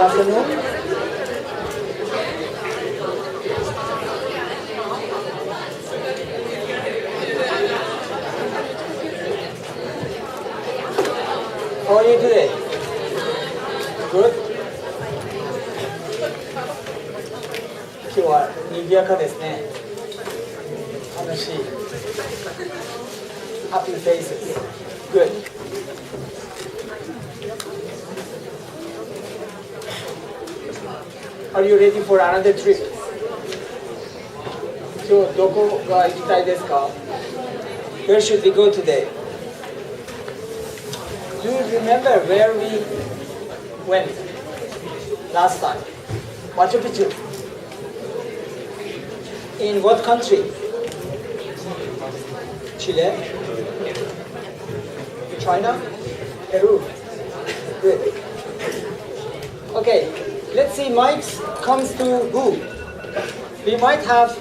afternoon. How are you today? Good? 今日は賑やかですね。楽しい。Happy faces. Good. Are you ready for another trip? 今日どこが行きたいですか? Where should we go today? Do you remember where we went last time? Machu Picchu. In what country? Chile? China? Peru? Good. Okay, let's see, Mike comes to who? We might have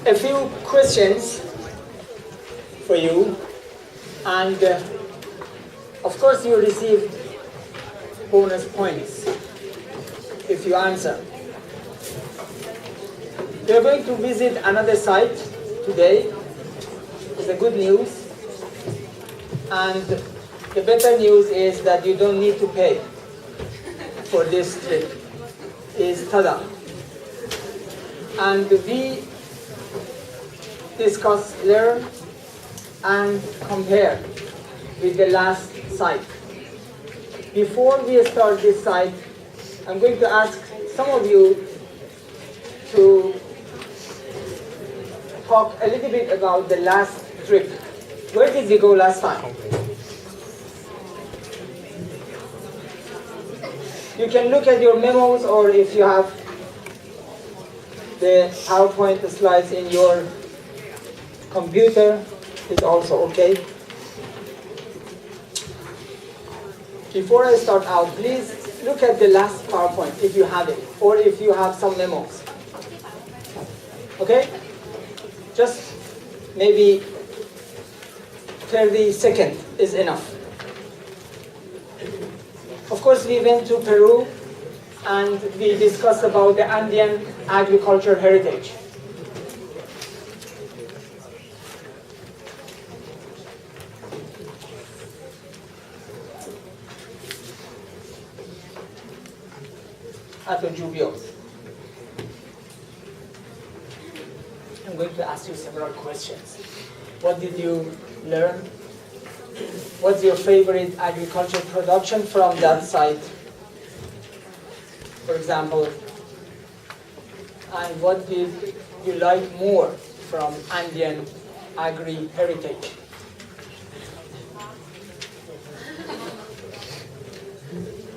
a few questions for you, and of course you receive bonus points if you answer. We are going to visit another site today. It's a good news, and the better news is that you don't need to pay for this trip. It's tada. And we discuss, learn, and compare with the last site. Before we start this site, I'm going to ask some of you to talk a little bit about the last trip. Where did we go last time? You can look at your memos, or if you have the PowerPoint slides in your computer, it's also okay. Before I start out, please look at the last PowerPoint if you have it, or if you have some memos. Okay? Just maybe 30 seconds is enough. Of course, we went to Peru and we discussed about the Andean agriculture heritage. I'm going to ask you several questions. What did you learn? What's your favorite agricultural production from that site, for example? And what did you like more from Andean agri-heritage?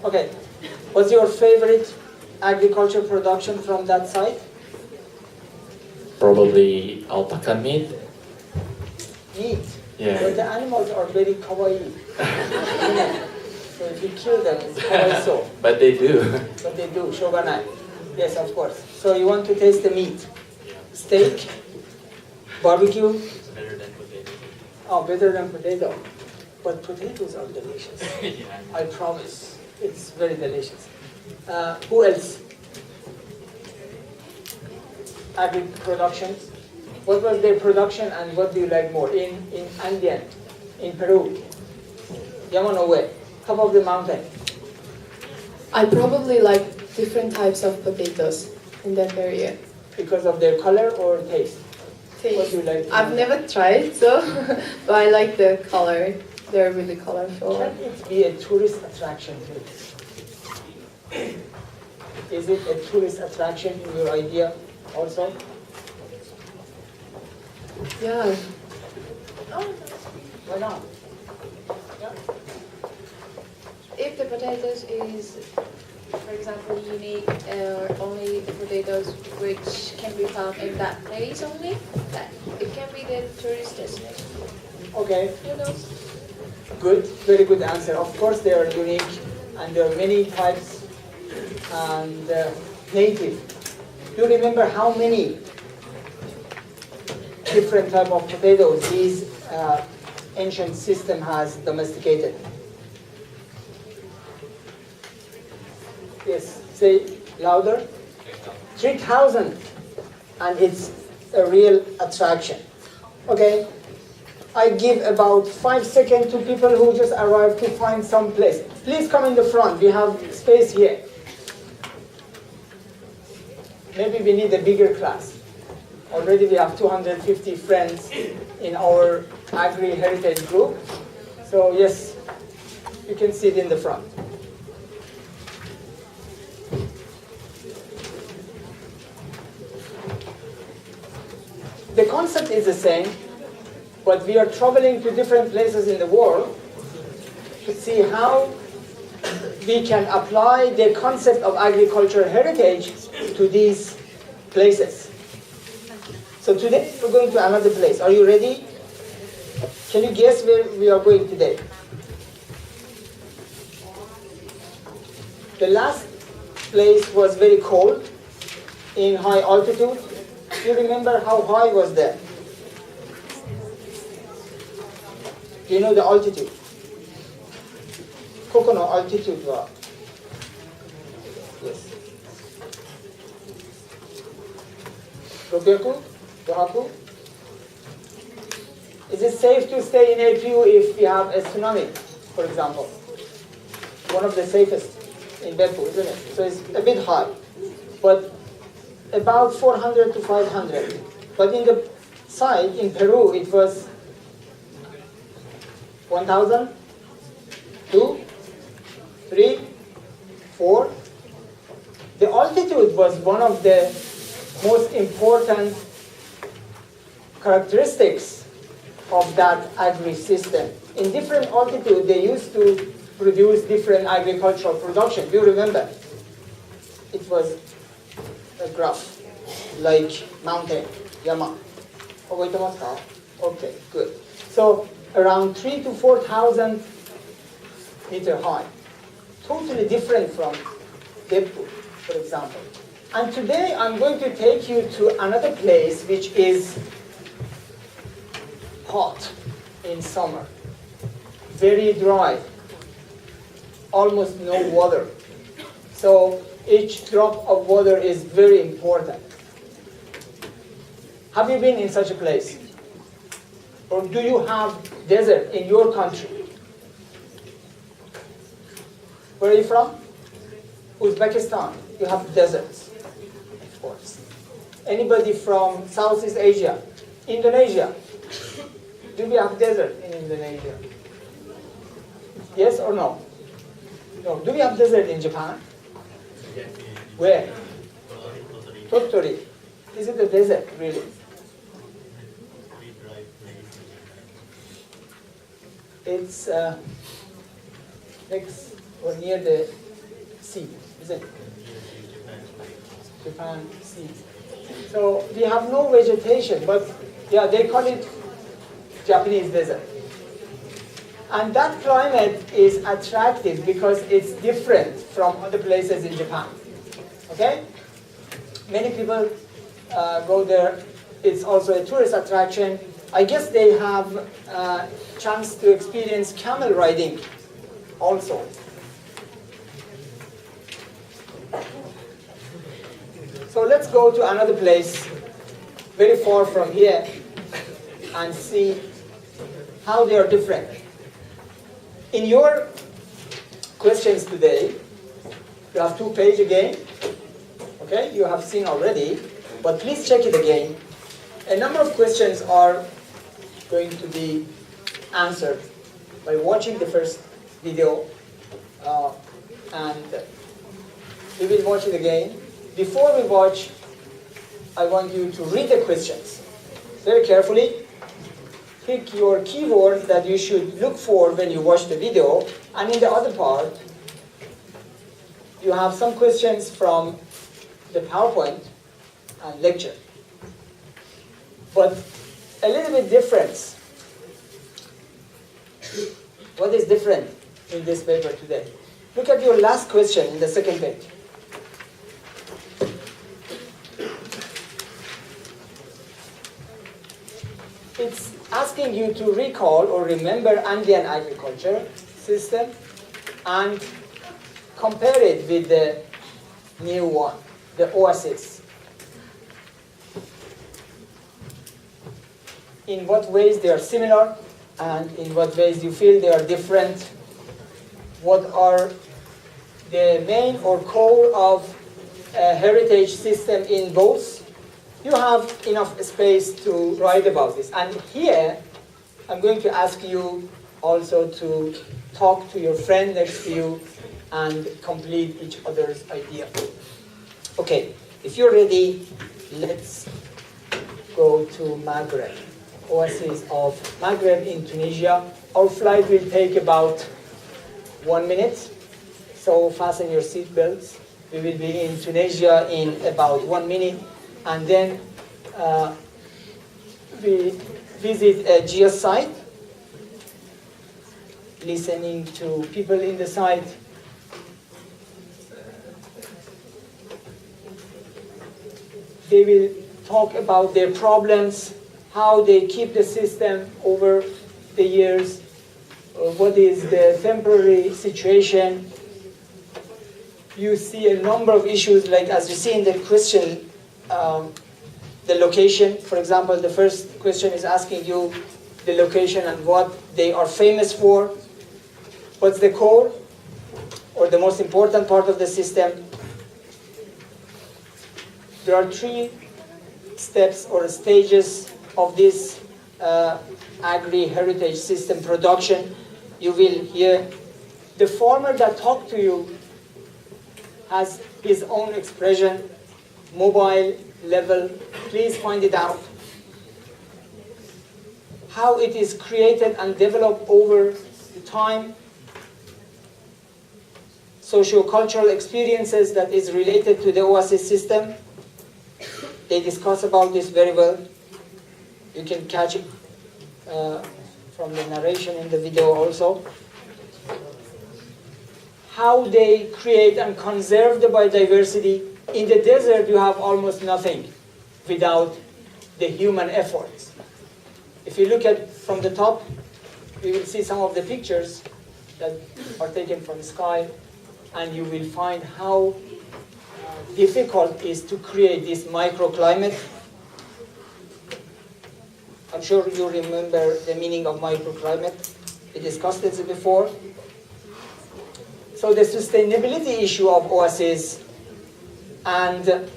Okay, what's your favorite agriculture production from that site? Probably alpaca meat. Meat? Yeah. But the animals are very kawaii. So if you kill them, it's kawaii so. But they do. But they do, shoganai. Yes, of course. So you want to taste the meat. Steak, barbecue. It's better than potato. Oh, better than potato. But potatoes are delicious. Yeah. I promise. It's very delicious. Who else? Agri production. What was their production and what do you like more? In Andean, in Peru, Yamanoue, top of the mountain. I probably like different types of potatoes in that area. Because of their color or taste? Taste. What do you like? I've never tried, so but I like the color. They're really colorful. Can it be a tourist attraction too? Is it a tourist attraction in your idea also? Yeah. Why not? Yeah. If the potatoes is, for example, unique or only the potatoes which can be found in that place only, that it can be the tourist destination. Okay. You know? Good, very good answer. Of course they are unique and there are many types and native. Do you remember how many different type of potatoes these ancient system has domesticated? Yes, say louder. 3,000. And it's a real attraction. Okay, I give about 5 seconds to people who just arrived to find some place. Please come in the front, we have space here. Maybe we need a bigger class. Already we have 250 friends in our Agri-Heritage group. So yes, you can sit in the front. The concept is the same, but we are traveling to different places in the world to see how we can apply the concept of agricultural heritage to these places. So today we're going to another place. Are you ready? Can you guess where we are going today? The last place was very cold in high altitude. You remember how high was that? Do you know the altitude? Kokono altitude wa? Yes. 600? 500? Is it safe to stay in APU if we have a tsunami, for example? One of the safest in Beppu, isn't it? So it's a bit high, but about 400 to 500. But in the site in Peru, it was 1,000, 2, 3, 4. The altitude was one of the most important characteristics of that agri-system. In different altitude, they used to produce different agricultural production. Do you remember? It was a graph, like mountain, yama. Okay, good. So around 3,000 to 4,000 meter high. Totally different from Beppu, for example. And today I'm going to take you to another place which is hot in summer, very dry, almost no water. So each drop of water is very important. Have you been in such a place? Or do you have desert in your country? Where are you from? Uzbekistan. You have deserts, of course. Anybody from Southeast Asia? Indonesia? Do we have desert in Indonesia? Yes or no? No. Do we have desert in Japan? Where? Tottori. Is it a desert, really? It's next or near the sea, isn't it? Japan sea. So we have no vegetation, but yeah, they call it Japanese desert. And that climate is attractive because it's different from other places in Japan. Okay? Many people go there. It's also a tourist attraction. I guess they have a chance to experience camel riding also. So let's go to another place very far from here and see how they are different. In your questions today, you have 2 pages again. Okay, you have seen already, but please check it again. A number of questions are going to be answered by watching the first video, and we will watch it again. Before we watch, I want you to read the questions very carefully. Pick your keywords that you should look for when you watch the video, and in the other part, you have some questions from the PowerPoint and lecture. But a little bit different. What is different in this paper today? Look at your last question in the second page. It's asking you to recall or remember Andean agriculture system and compare it with the new one, the Oasis. In what ways they are similar, and in what ways you feel they are different? What are the main or core of a heritage system in both? You have enough space to write about this. And here, I'm going to ask you also to talk to your friend next to you and complete each other's idea. Okay, if you're ready, let's go to Maghreb. Oasis of Maghreb in Tunisia. Our flight will take about 1 minute, so fasten your seatbelts. We will be in Tunisia in about 1 minute, and then we visit a geosite, listening to people in the site. They will talk about their problems, how they keep the system over the years, what is the temporary situation. You see a number of issues, like as you see in the question, the location. For example, the first question is asking you the location and what they are famous for. What's the core, or the most important part of the system? There are 3 steps or stages of this agri-heritage system production. You will hear the farmer that talked to you has his own expression, mobile level. Please find it out. How it is created and developed over the time. Socio-cultural experiences that is related to the Oasis system. They discuss about this very well. You can catch it from the narration in the video also. How they create and conserve the biodiversity. In the desert, you have almost nothing without the human efforts. If you look at from the top, you will see some of the pictures that are taken from the sky, and you will find how difficult it is to create this microclimate. I'm sure you remember the meaning of microclimate. We discussed this before. So the sustainability issue of Oasis and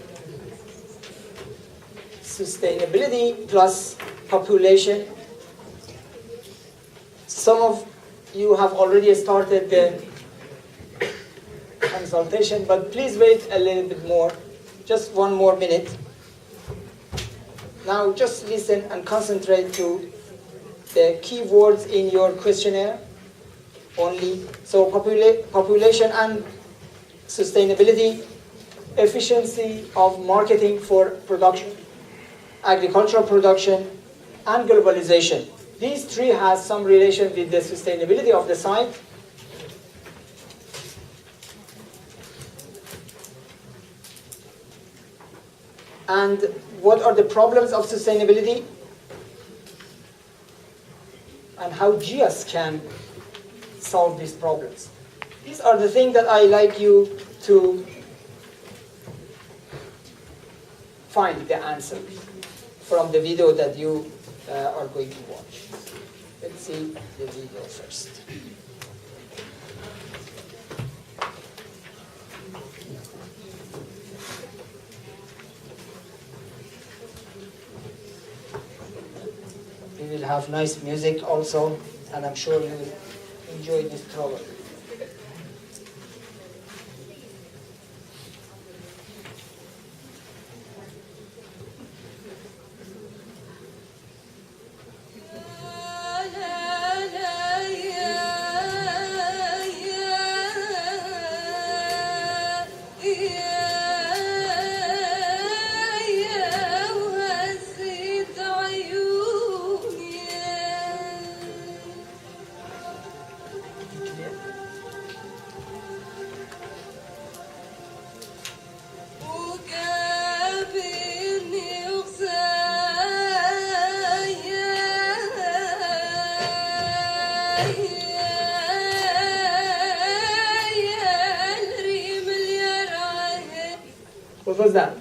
sustainability plus population. Some of you have already started the consultation, but please wait a little bit more, just 1 more minute. Now just listen and concentrate to the key words in your questionnaire only. So population and sustainability, efficiency of marketing for production, agricultural production, and globalization. These 3 has some relation with the sustainability of the site. And what are the problems of sustainability? And how GIAS can solve these problems. These are the things that I like you to find the answer from the video that you are going to watch. Let's see the video first. We will have nice music also, and I'm sure you will enjoy this program. What was that?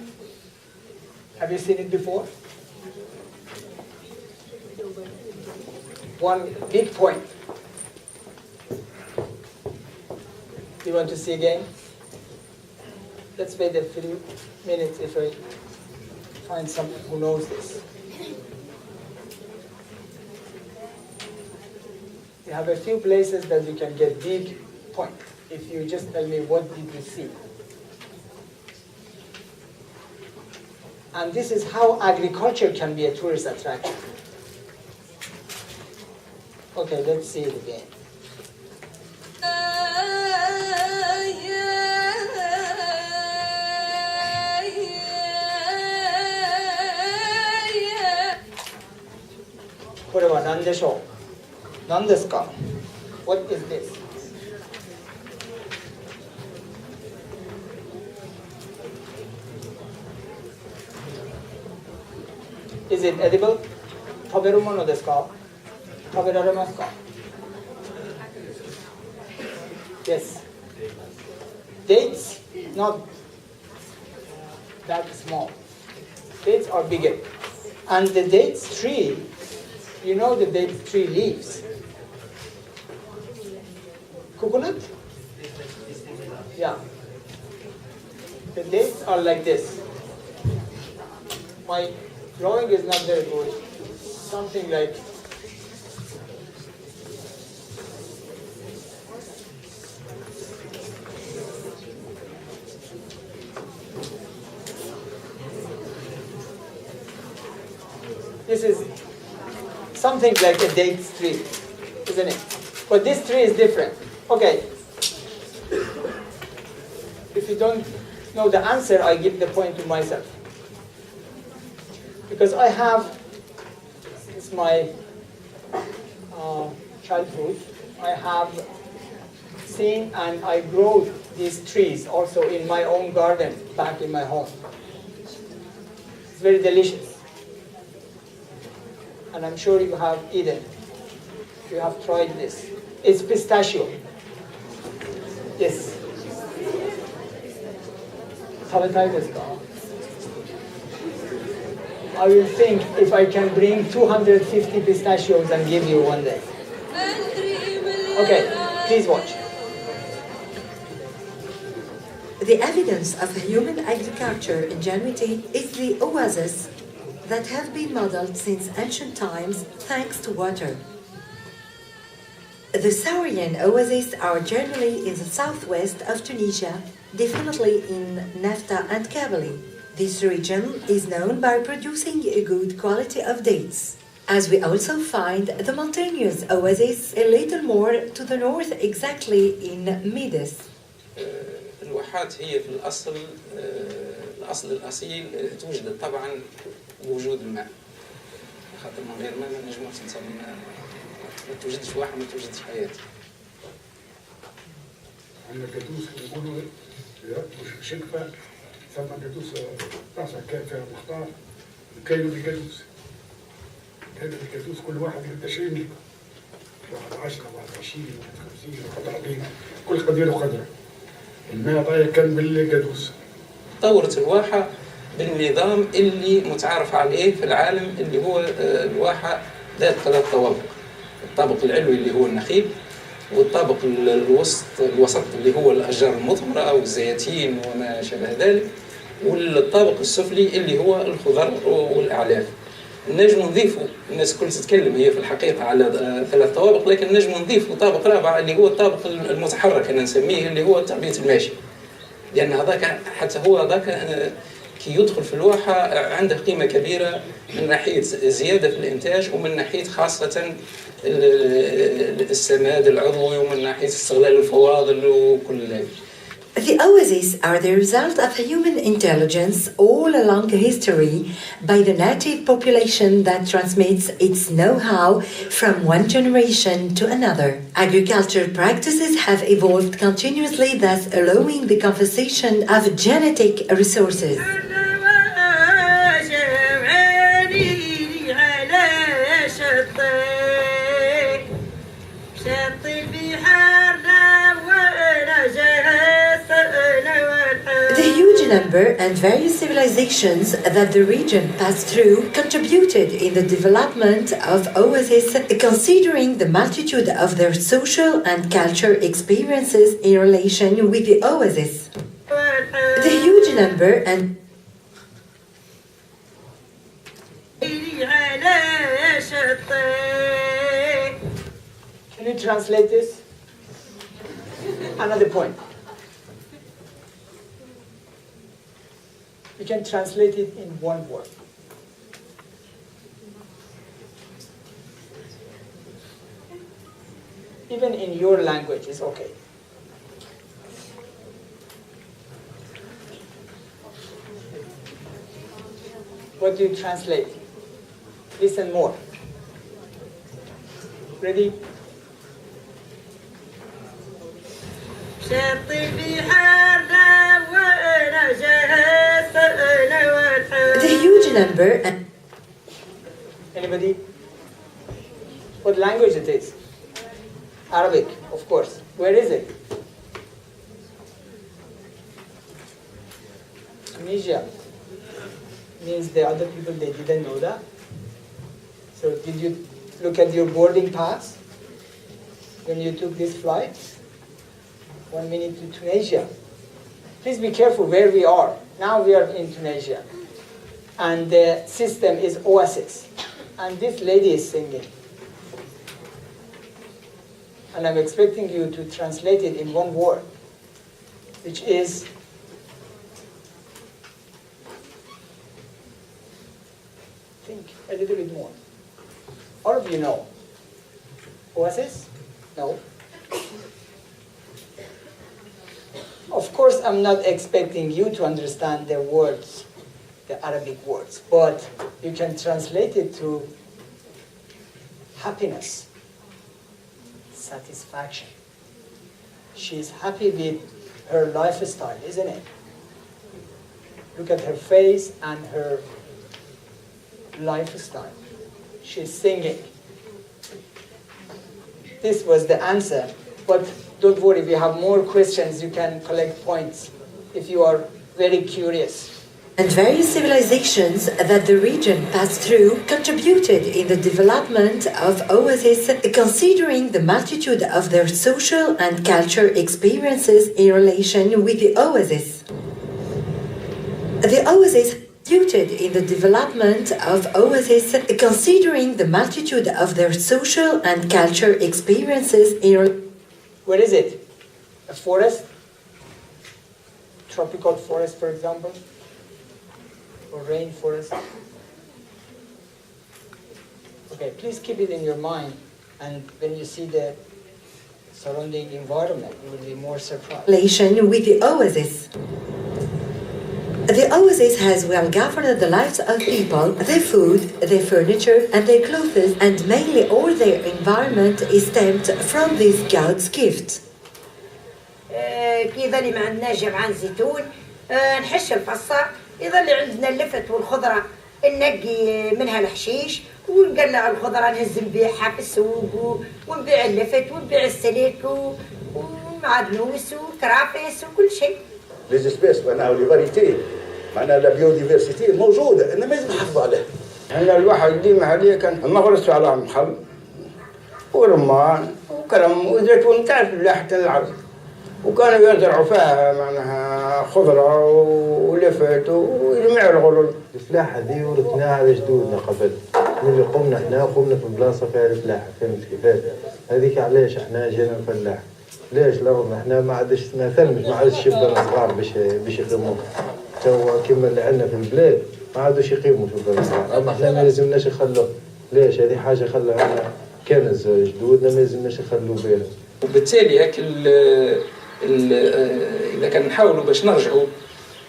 Have you seen it before? One big point. You want to see again? Let's wait a few minutes if I find someone who knows this. You have a few places that you can get big point. If you just tell me what did you see. And this is how agriculture can be a tourist attraction. Okay, let's see it again. What is this? Is it edible? 食べるものですか? 食べられますか? Yes. Dates, not that small. Dates are bigger. And the dates tree, you know the dates tree leaves. Coconut? Yeah. The dates are like this. My drawing is not very good. Something like this is something like a date tree, isn't it? But this tree is different. Okay. If you don't know the answer, I give the point to myself. Because I have, it's my childhood, I have seen and I grow these trees also in my own garden back in my home. It's very delicious. And I'm sure you have eaten. You have tried this. It's pistachio. Yes. 食べたいですか? I will think if I can bring 250 pistachios and give you one day. Okay, please watch. The evidence of human agriculture ingenuity is the oases that have been modeled since ancient times thanks to water. The Saurian oases are generally in the southwest of Tunisia, definitely in Nafta and Kabylie. This region is known by producing a good quality of dates. As we also find the mountainous oasis a little more to the north, exactly in Midis. الواحات هي في الأصل الأصيل توجد طبعا بوجود الماء. خاطر من غير ماء ما نجموش نصل الماء. ما توجدش واحة ما توجدش حياة. عندنا كدوس يقولوا مش شنفة ثم كدوس طاسة كان فيها مختار وكاينوا بالكدوس. كاينوا بالكدوس كل واحد يبدا 20 لتر. واحد 10 واحد 20 واحد 50 واحد 40 كل قدير وقدره. الماء طايح كان بالكدوس. طورت الواحة بالنظام اللي متعارف عليه في العالم اللي هو الواحة ذات 3 طوابق. الطابق العلوي اللي هو النخيل والطابق الوسط اللي هو الأشجار المثمرة والزيتين وما شابه ذلك والطابق السفلي اللي هو الخضر والأعلاف. نجم نضيفوا الناس كل تتكلم هي في الحقيقة على 3 طوابق لكن نجم نضيفوا طابق رابع اللي هو الطابق المتحرك أنا نسميه اللي هو تربية الماشي لأن هذاك حتى هو هذاك كي يدخل في الواحة عنده قيمة كبيرة من ناحية زيادة في الإنتاج ومن ناحية خاصة السماد العضوي ومن ناحية استغلال الفواضل وكل ذلك. The oases are the result of human intelligence all along history by the native population that transmits its know-how from one generation to another. Agriculture practices have evolved continuously, thus allowing the conservation of genetic resources. The huge number and various civilizations that the region passed through contributed in the development of oases, considering the multitude of their social and cultural experiences in relation with the oasis. The huge number and Can you translate this? Another point. You can translate it in one word. Even in your language is okay. What do you translate? Listen more. Ready? the huge number and Anybody? What language it is? Arabic, of course. Where is it? Tunisia. Means the other people, they didn't know that. So did you look at your boarding pass when you took this flight? 1 minute to Tunisia. Please be careful where we are. Now we are in Tunisia. And the system is Oasis. And this lady is singing. And I'm expecting you to translate it in one word, which is think a little bit more. All of you know. Oasis? No. Of course, I'm not expecting you to understand the words, the Arabic words, but you can translate it to happiness, satisfaction. She's happy with her lifestyle, isn't it? Look at her face and her lifestyle. She's singing. This was the answer, but don't worry, if you have more questions, you can collect points if you are very curious. and various civilizations that the region passed through contributed in the development of oases, considering the multitude of their social and cultural experiences in relation with the oasis. The oasis contributed in the development of oases, considering the multitude of their social and cultural experiences in. Where is it? A forest? Tropical forest, for example? Or rainforest? Okay, please keep it in your mind, and when you see the surrounding environment, you will be more surprised. Relation with the oasis. The oasis has well governed the lives of people, their food, their furniture, and their clothes, and mainly all their environment is stemmed from this God's gift. كي يظل ما عندناش جمعان زيتون نحش الفصة يظل عندنا اللفت والخضرة ننقي منها الحشيش ونقلع الخضرة نهز نبيعها في السوق ونبيع اللفت ونبيع السلك ومعدنوس وكرافس وكل شيء. لي زيسبيس معناها لي فاريتي معناها لا بيوديفرسيتي موجودة إنما لازم نحافظوا عليها. يعني الواحد ديما عليه كان مغرس على مخل ورمان وكرم وزيتون تعرف لاحة العرض. وكانوا يزرعوا فيها معناها خضرة ولفت وجميع الغلول. الفلاحة ذي ورثناها على جدودنا قبل. اللي قمنا في بلاصة فيها الفلاحة فهمت كيفاش؟ هذيك علاش احنا جينا نفلاح. ليش الأرض احنا ما عادش ثلمج ما عادش شبان صغار باش يقيموا. توا كيما اللي عندنا في البلاد ما عادوش يقيموا شبان صغار. أما احنا ما لازمناش نخلوه. ليش؟ هذه حاجة خلاها لنا كنز جدودنا ما لازمناش نخلوه بها. وبالتالي هيك إذا كان نحاولوا باش نرجعوا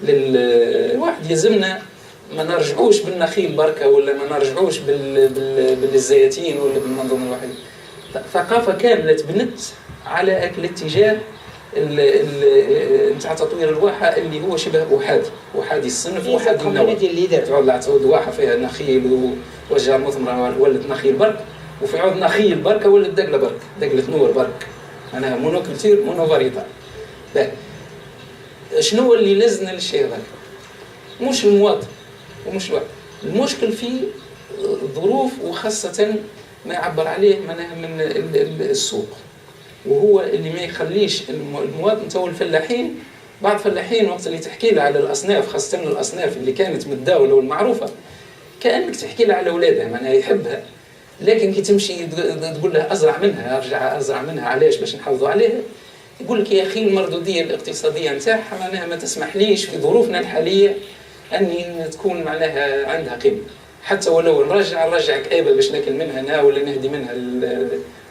الواحد يلزمنا ما نرجعوش بالنخيل بركة ولا ما نرجعوش بالزيتين ولا بالمنظومة الواحدة. ثقافة كاملة تبنت على الاتجاه نتاع تطوير الواحة اللي هو شبه أحادي الصنف وأحادي النوع. تعود واحة فيها نخيل وأشجار مثمرة ولت نخيل برك وفي عود نخيل بركة ولت دقلة برك دقلة نور برك. أنا مونوكولتير مونوفاريتا. شنو اللي لازنا للشيء هذا؟ مش المواطن ومش الواحد، المشكل في ظروف وخاصة ما يعبر عليه من السوق، وهو اللي ما يخليش المواطن. تو الفلاحين، بعض الفلاحين وقت اللي تحكي له على الأصناف، خاصة الأصناف اللي كانت متداولة والمعروفة، كأنك تحكي له على أولادها، معناها يحبها، لكن كي تمشي تقول له أزرع منها، أرجع أزرع منها، علاش؟ باش نحافظوا عليها. يقول لك يا أخي المردودية الاقتصادية نتاعها معناها ما تسمحليش في ظروفنا الحالية أني تكون معناها عندها قيمة، حتى ولو نرجع كآبة باش ناكل منها أنا ولا نهدي منها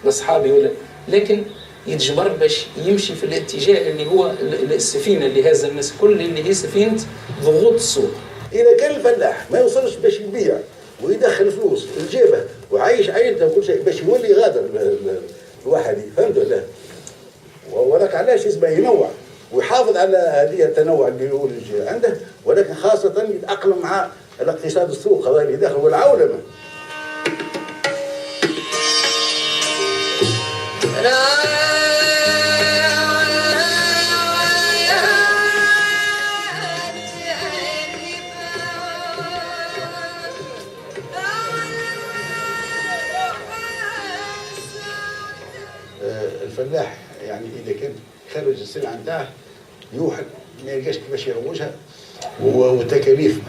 لأصحابي ولا، لكن يتجبر باش يمشي في الاتجاه اللي هو السفينة اللي هذا الناس كل اللي هي سفينة ضغوط السوق. إذا كان الفلاح ما يوصلش باش يبيع ويدخل فلوس لجيبه وعايش عائلته وكل شيء باش يولي غادر الواحد، فهمت ولا؟ وراك علاش يسمى ينوع ويحافظ على هذه التنوع اللي يقول عنده، ولكن خاصة يتأقلم مع الاقتصاد السوق هذا اللي داخل والعولمة. الفلاح يعني إذا كان خرج السلعة نتاعه يوحد ما يلقاش كيفاش يروجها، والتكاليف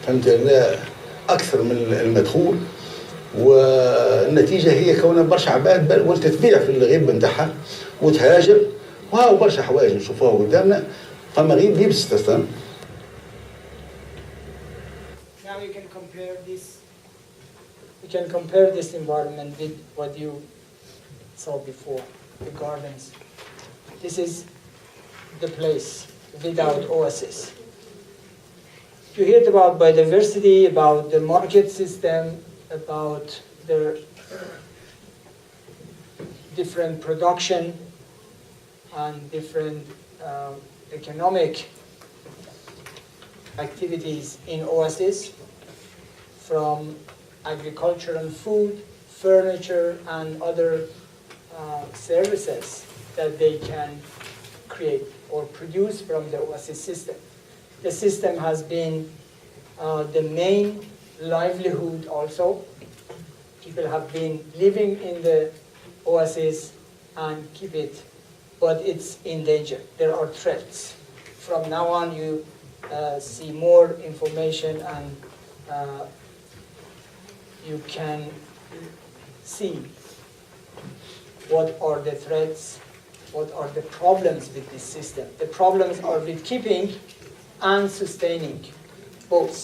فهمت لا أكثر من المدخول، والنتيجة هي كون برشا عباد والتتبيع في الغيب نتاعها وتهاجر، وهاو برشا حوايج نشوفوها قدامنا، فما غيب يبس أصلا. Now you can compare this environment with what you saw before, the gardens. This is the place without oasis. You heard about biodiversity, about the market system, about the different production and different economic activities in oasis, from agriculture and food, furniture and other services that they can create or produce from the oasis system. The system has been the main livelihood also. People have been living in the oasis and keep it, but it's in danger. There are threats. From now on you see more information and you can see what are the threats, what are the problems with this system. The problems are with keeping and sustaining both.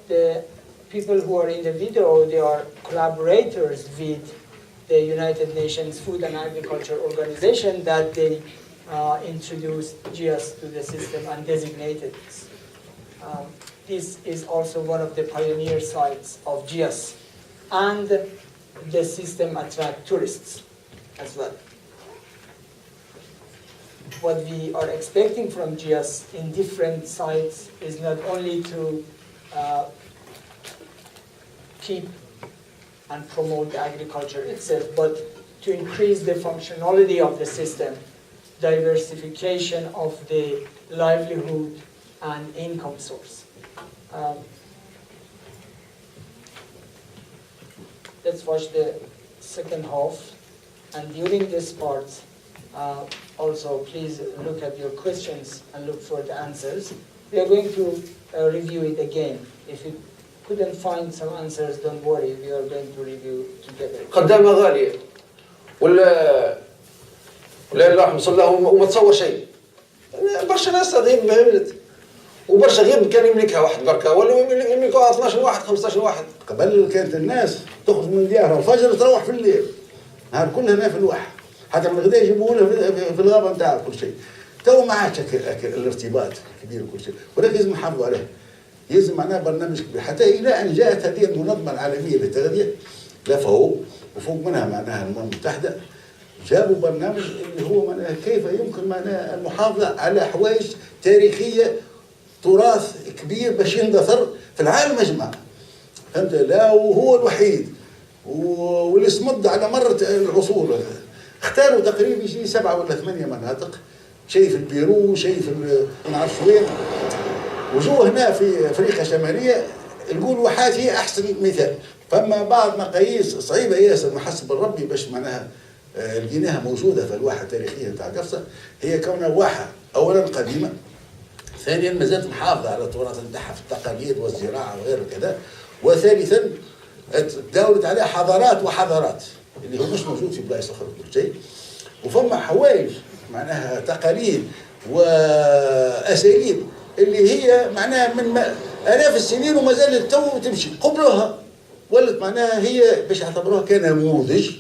The people who are in the video, they are collaborators with the United Nations Food and Agriculture Organization that they introduced GIAS to the system and designated this. This is also one of the pioneer sites of GIAS, and the system attracts tourists as well. What we are expecting from GIAS in different sites is not only to keep and promote the agriculture itself, but to increase the functionality of the system, diversification of the livelihood and income source. Let's watch the second half, and during this part, also please look at your questions and look for the answers. We are going to review it again. If you couldn't find some answers, don't worry, we are going to review together. خدامة غالية ولا اللهم صل الله وما تصور شيء. برشا ناس غيب ما يملت، وبرشا غيب كان يملكها واحد بركة، ولا يملكوها 12 واحد 15 واحد. قبل كانت الناس تخرج من ديارها الفجر تروح في الليل، نهار كلها هنا في الواحة، حتى من الغداء يجيبوا لها في الغابة نتاعها كل شيء. تو ما عادش الارتباط كبير وكل شيء، ولكن لازم نحافظوا عليه. يلزم معناه برنامج كبير حتى إلى أن جاءت هذه المنظمة العالمية للتغذية لا فهو وفوق منها معناها الأمم المتحدة جابوا برنامج اللي هو معناها كيف يمكن معناها المحافظة على حوايج تاريخية، تراث كبير باش يندثر في العالم أجمع. فهمت لا؟ وهو الوحيد واللي استمد على مر العصور. اختاروا تقريبا يجي 7 ولا 8 مناطق شيء في البيرو، شيء في ما نعرفش وين. وجوه هنا في افريقيا الشماليه نقول واحات هي احسن مثال. فما بعض مقاييس صعيبه ياسر محسب الربي باش معناها لقيناها موجوده في الواحه التاريخيه نتاع قفصه، هي كونها واحه اولا قديمه، ثانيا ما زالت محافظه على التراث نتاعها في التقاليد والزراعه وغير كذا، وثالثا تداولت عليها حضارات وحضارات اللي هو مش موجود في بلايص اخرى كل شيء. وفما حوايج معناها تقاليد واساليب اللي هي معناها من آلاف السنين وما زالت تو تمشي. قبلها ولت معناها هي باش يعتبروها كنموذج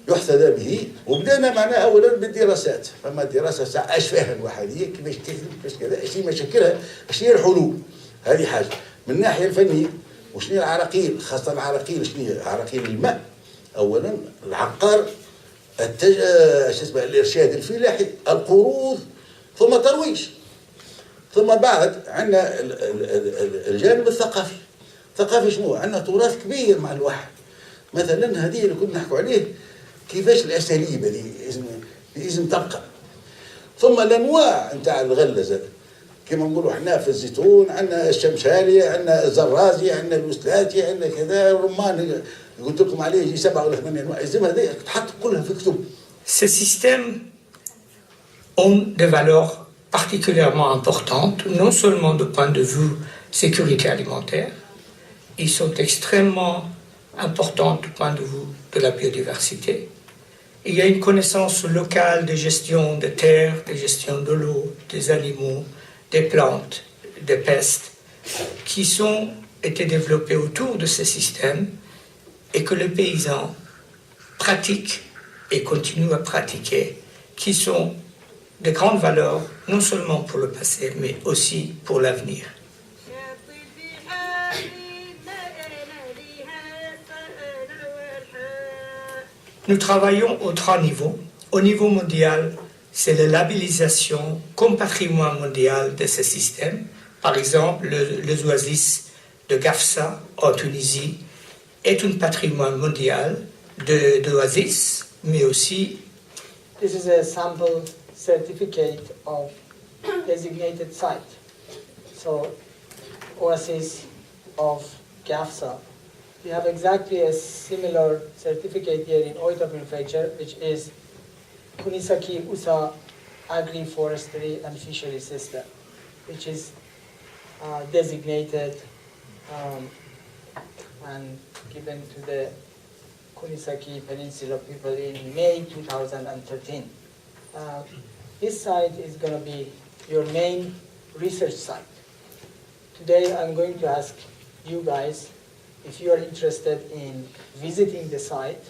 يحتذى به. وبدأنا معناها أولا بالدراسات، فما دراسة اش فيها الوحدية كيفاش تكتب كيفاش كذا، اش هي مشاكلها، اش هي الحلول. هذه حاجة. من الناحية الفنية وشنو هي العراقيل، خاصة العراقيل شنو هي؟ عراقيل الماء. أولا العقار، الإرشاد الفلاحي، القروض، ثم ترويج. ثم بعد عندنا الجانب الثقافي. الثقافي شنو؟ عندنا تراث كبير مع الواحد. مثلا هذه اللي كنا نحكوا عليه كيفاش الاساليب هذه لازم تبقى. ثم الانواع نتاع الغله كما نقولوا احنا في الزيتون عندنا الشمشاليه، عندنا الزرازي، عندنا الوسلاتي، عندنا كذا الرمان قلت لكم عليه يجي 7 ولا 8 انواع. لازم هذه تحط كلها في كتب. Ces systèmes ont des valeurs particulièrement importantes, non seulement du point de vue sécurité alimentaire, ils sont extrêmement importants du point de vue de la biodiversité. Il y a une connaissance locale de gestion des terres, de gestion de l'eau, des animaux, des plantes, des pestes, qui ont été développées autour de ces systèmes et que les paysans pratiquent et continuent à pratiquer, qui sont de grandes valeurs, non seulement pour le passé, mais aussi pour l'avenir. Nous travaillons aux 3 niveaux. Au niveau mondial, c'est la labellisation comme patrimoine mondial de ces systèmes. Par exemple, les oasis de Gafsa en Tunisie est un patrimoine mondial d'oasis, mais aussi... This is a sample certificate of designated site. So, oasis of Gafsa. We have exactly a similar certificate here in Oita Prefecture, which is Kunisaki Usa Agri-Forestry and Fishery System, which is designated and given to the Kunisaki Peninsula people in May 2013. This site is going to be your main research site. Today I'm going to ask you guys if you are interested in visiting the site.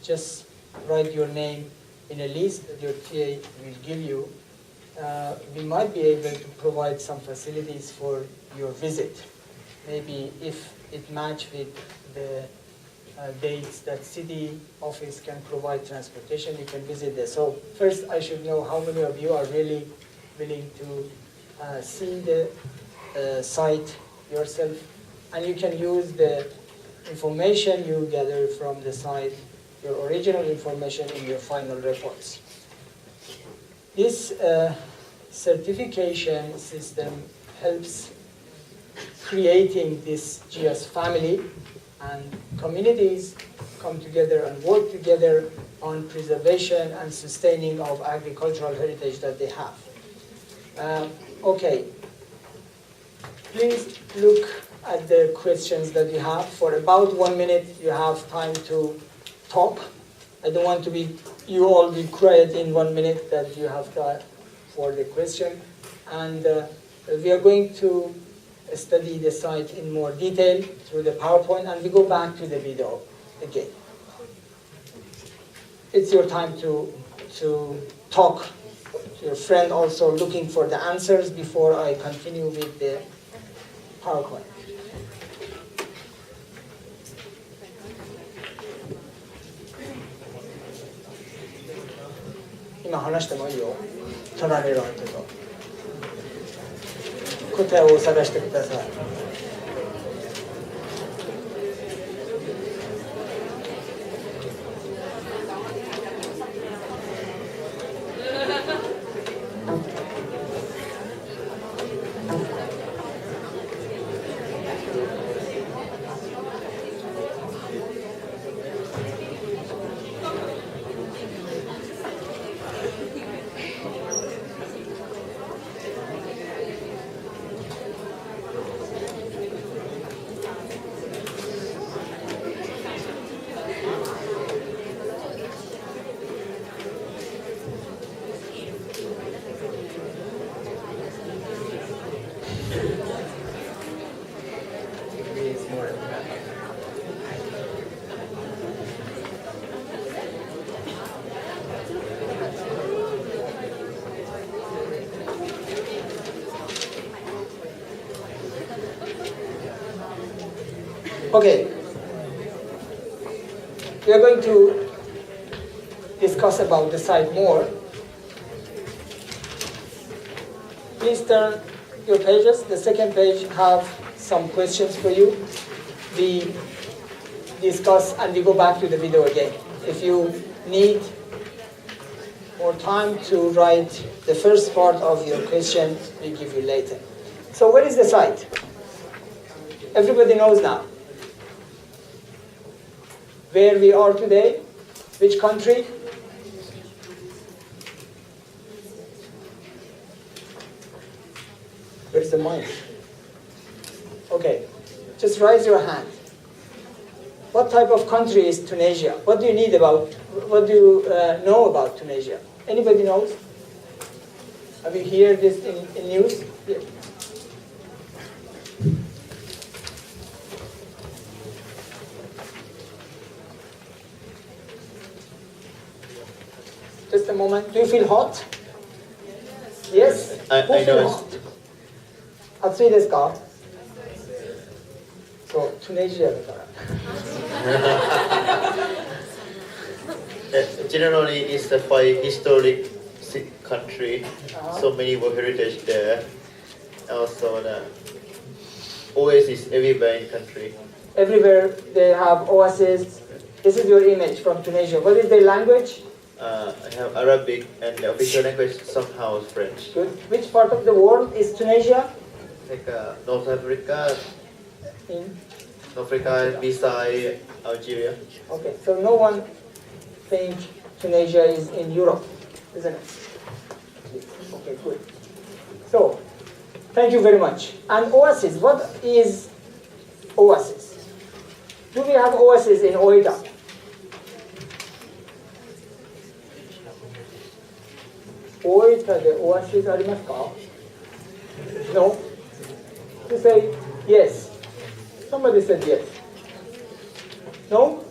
Just write your name in a list that your TA will give you. We might be able to provide some facilities for your visit. Maybe if it matches with the dates that city office can provide transportation, you can visit there. So first I should know how many of you are really willing to see the site yourself, and you can use the information you gather from the site, your original information in your final reports. This certification system helps creating this GS family, and communities come together and work together on preservation and sustaining of agricultural heritage that they have. Okay, please look at the questions that you have. For about 1 minute, you have time to talk. I don't want to be, you all be quiet in 1 minute that you have got for the question. And we are going to study the site in more detail through the PowerPoint, and we go back to the video again. It's your time to talk to your friend also looking for the answers before I continue with the PowerPoint.今話してもいいよ。隣の人と答えを探してください。Okay. We are going to discuss about the site more. Please turn your pages. The second page have some questions for you. We discuss and we go back to the video again. If you need more time to write the first part of your question, we give you later. So where is the site? Everybody knows now where we are today, which country? Where's the mic? Okay, just raise your hand. What type of country is Tunisia? What do you know about Tunisia? Anybody knows? Have you heard this in news? Yeah. Just a moment. Do you feel hot? Yes? I know. Hot? 暑いですか? So, Tunisia だから。Generally, it's a quite historic country. So many World Heritage there. Also, the oasis everywhere in country. Everywhere they have oases. This is your image from Tunisia. What is their language? I have Arabic and the official language somehow is French. Good. Which part of the world is Tunisia? Like North Africa. In? North Africa beside Algeria. Okay, so no one thinks Tunisia is in Europe, isn't it? Okay, good. So, thank you very much. And oasis, what is oasis? Do we have oasis in Oita? Oita de oasis ありますか? No? To say yes. Somebody said yes. No?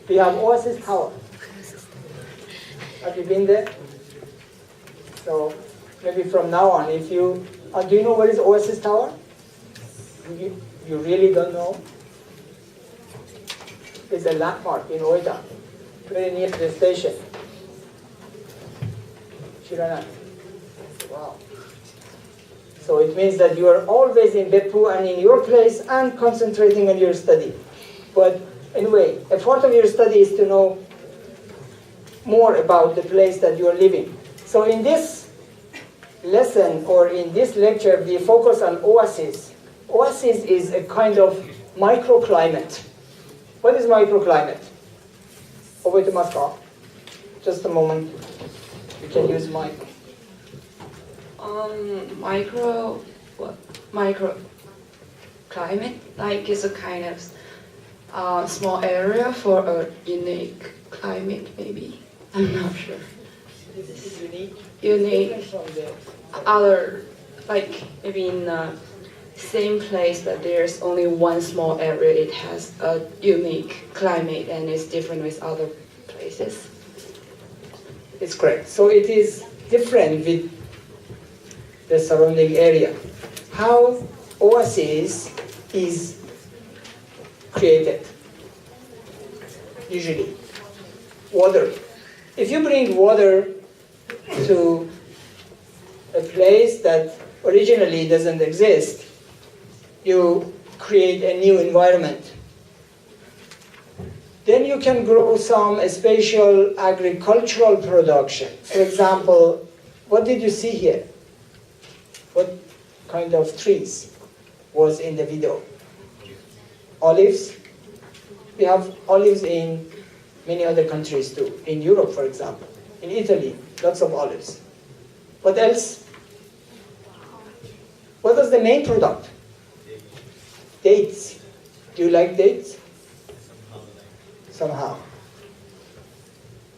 We have Oasis Tower. Have you been there? So maybe from now on, if you do you know what is Oasis Tower? You really don't know? It's a landmark in Oita, very near the station. Shirana. Wow. So it means that you are always in Beppu and in your place and concentrating on your study. But anyway, a part of your study is to know more about the place that you are living. So in this lesson or in this lecture, we focus on oasis. Oasis is a kind of microclimate. What is microclimate? Over to Moscow. Just a moment. You can use mic. Microclimate, like it's a kind of small area for a unique climate, maybe. I'm not sure. This is unique. Unique. From the Other, like maybe in the same place, but there's only one small area. It has a unique climate and it's different with other places. It's correct. So it is different with the surrounding area. How oasis is created? Usually, water. If you bring water to a place that originally doesn't exist, you create a new environment. Then you can grow some spatial agricultural production. For example, what did you see here? What kind of trees was in the video? Olives. We have olives in many other countries too. In Europe, for example. In Italy, lots of olives. What else? What was the main product? Dates. Do you like dates? Somehow.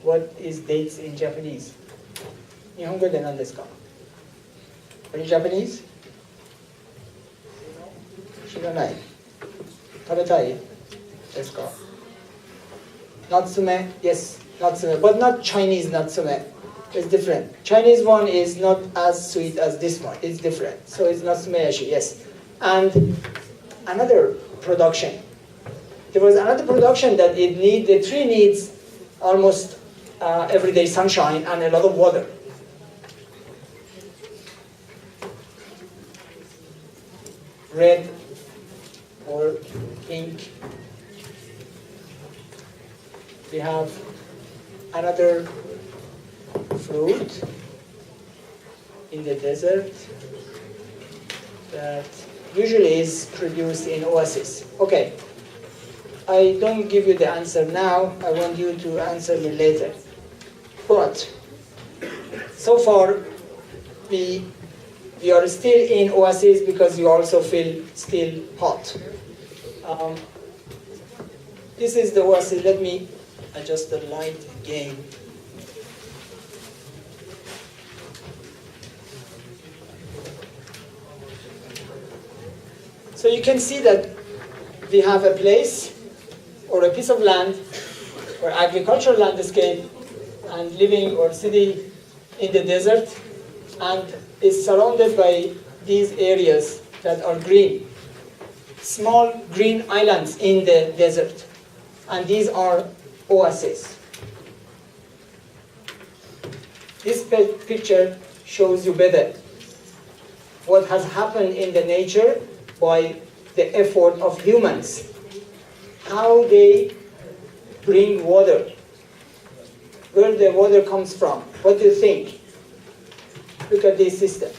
What is dates in Japanese? 日本語で何ですか? Are you Japanese? 知らない. 食べたいですか? Natsume? Yes, natsume, but not Chinese natsume. It's different. Chinese one is not as sweet as this one. It's different. So it's not smashi, yes. And another production. There was another production that the tree needs almost everyday sunshine and a lot of water. Red or pink. We have another fruit in the desert that usually is produced in oases. Okay, I don't give you the answer now. I want you to answer me later. But so far, we are still in oases because you also feel still hot. This is the oasis. Let me adjust the light again. So you can see that we have a place or a piece of land or agricultural landscape and living or city in the desert, and is surrounded by these areas that are green. Small green islands in the desert. And these are oases. This picture shows you better what has happened in the nature by the effort of humans. How they bring water. Where the water comes from. What do you think? Look at this system.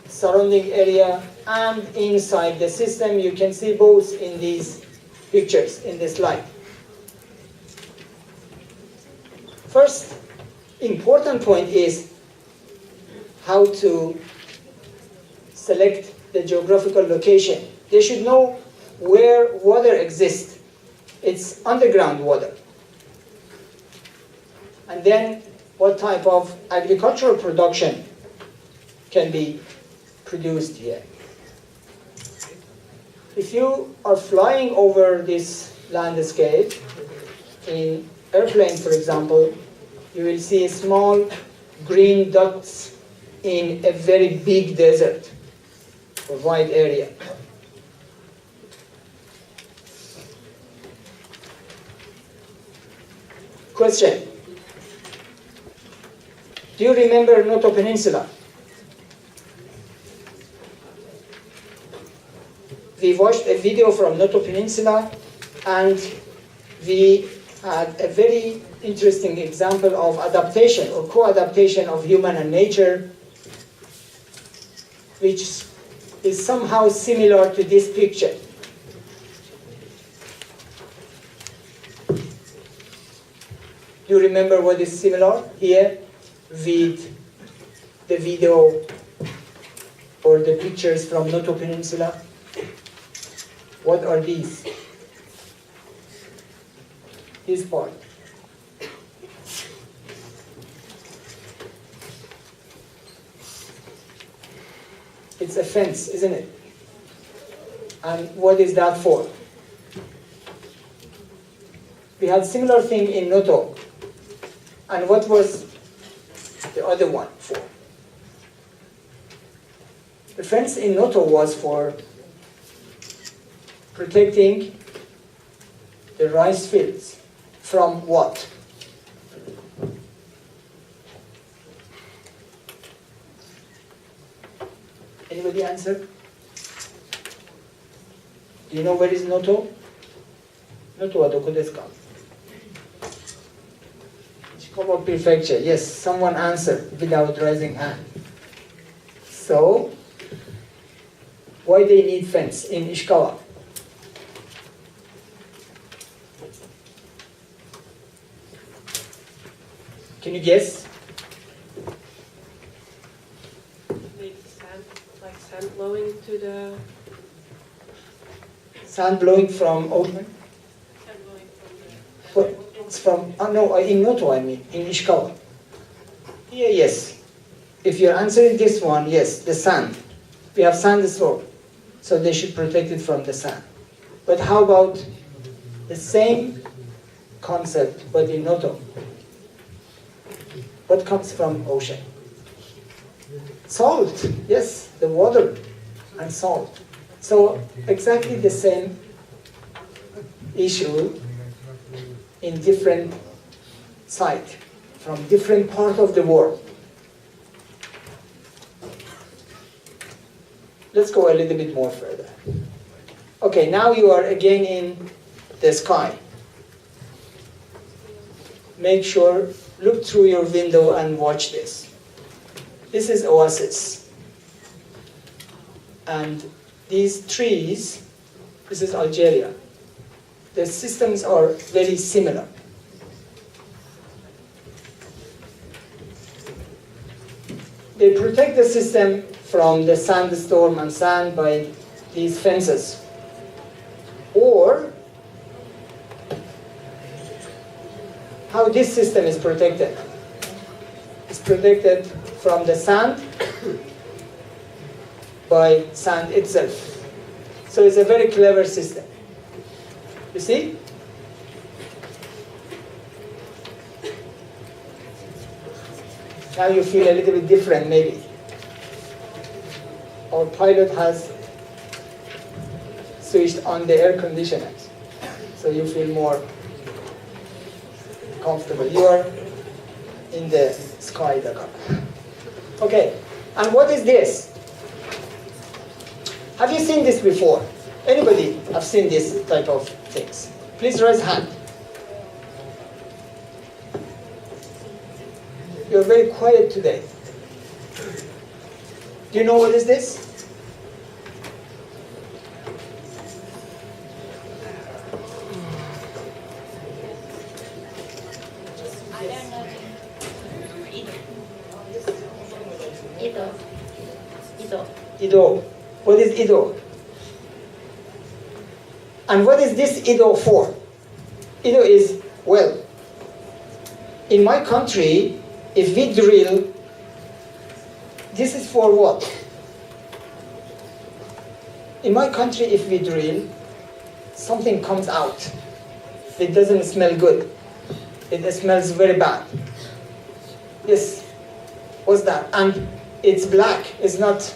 Surrounding area and inside the system, you can see both in these pictures, in this slide. First important point is how to select the geographical location. They should know where water exists. It's underground water. And then what type of agricultural production can be produced here. If you are flying over this landscape, in airplane for example, you will see small green dots in a very big desert, a wide area. Question. Do you remember Noto Peninsula? We watched a video from Noto Peninsula and we had a very interesting example of adaptation or co-adaptation of human and nature, which is somehow similar to this picture. Do you remember what is similar here with the video or the pictures from Noto Peninsula? What are these? This part. It's a fence, isn't it? And what is that for? We had similar thing in Noto. And what was the other one for? The fence in Noto was for protecting the rice fields from what? Anybody answer? Do you know where is Noto? Noto wa doko desu ka? Ishikawa Prefecture. Yes, someone answered without raising hand. So, why they need fence in Ishikawa? Can you guess? Maybe sand, like sand blowing to the... Sand blowing from ocean? Sand blowing from the... It's from, no, in Noto I mean, in Ishikawa. Yeah, yes. If you're answering this one, yes, the sand. We have sand slope, so they should protect it from the sand. But how about the same concept, but in Noto? What comes from ocean? Salt, yes, the water and salt. So exactly the same issue in different sites from different part of the world. Let's go a little bit more further. Okay, now you are again in the sky. Make sure, look through your window and watch this. This is oasis. And these trees, this is Algeria. The systems are very similar. They protect the system from the sandstorm and sand by these fences. Or how this system is protected. It's protected from the sand by sand itself. So it's a very clever system. You see? Now you feel a little bit different maybe. Our pilot has switched on the air conditioners, so you feel more comfortable. You are in the sky, Dakar. Okay, and what is this? Have you seen this before? Anybody have seen this type of things? Please raise hand. You're very quiet today. Do you know what is this? Ido. What is Ido? And what is this Ido for? Ido is, well, in my country, if we drill, this is for what? In my country, if we drill, something comes out. It doesn't smell good. It smells very bad. Yes, what's that? And it's black, it's not,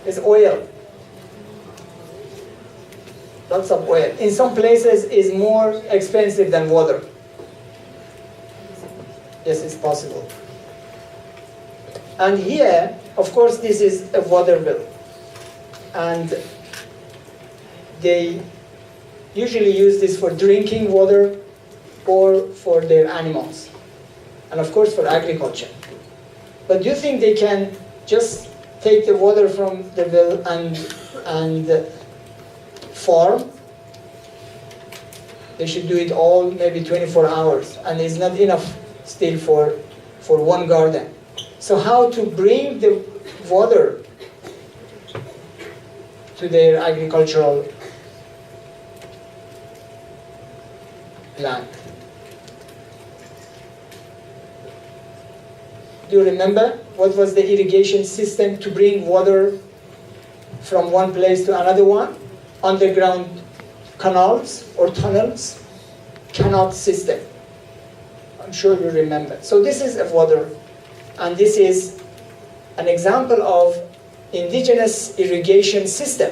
it's oil. Lots of oil. In some places, it's more expensive than water. Yes, it's possible. And here, of course, this is a water well. And they usually use this for drinking water or for their animals. And of course, for agriculture. But do you think they can just take the water from the well and farm? They should do it all maybe 24 hours. And it's not enough still for one garden. So how to bring the water to their agricultural land? Do you remember what was the irrigation system to bring water from one place to another one? Underground canals or tunnels? Canal system. I'm sure you remember. So this is a water, and this is an example of indigenous irrigation system.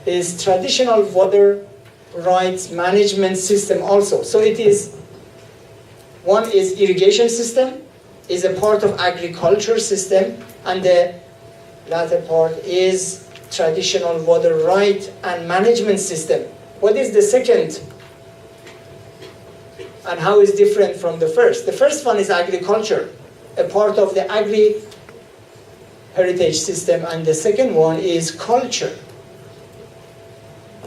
Is traditional water rights management system also. So it is, one is irrigation system, is a part of agriculture system, and the latter part is traditional water right and management system. What is the second? And how is different from the first? The first one is agriculture, a part of the agri-heritage system, and the second one is culture.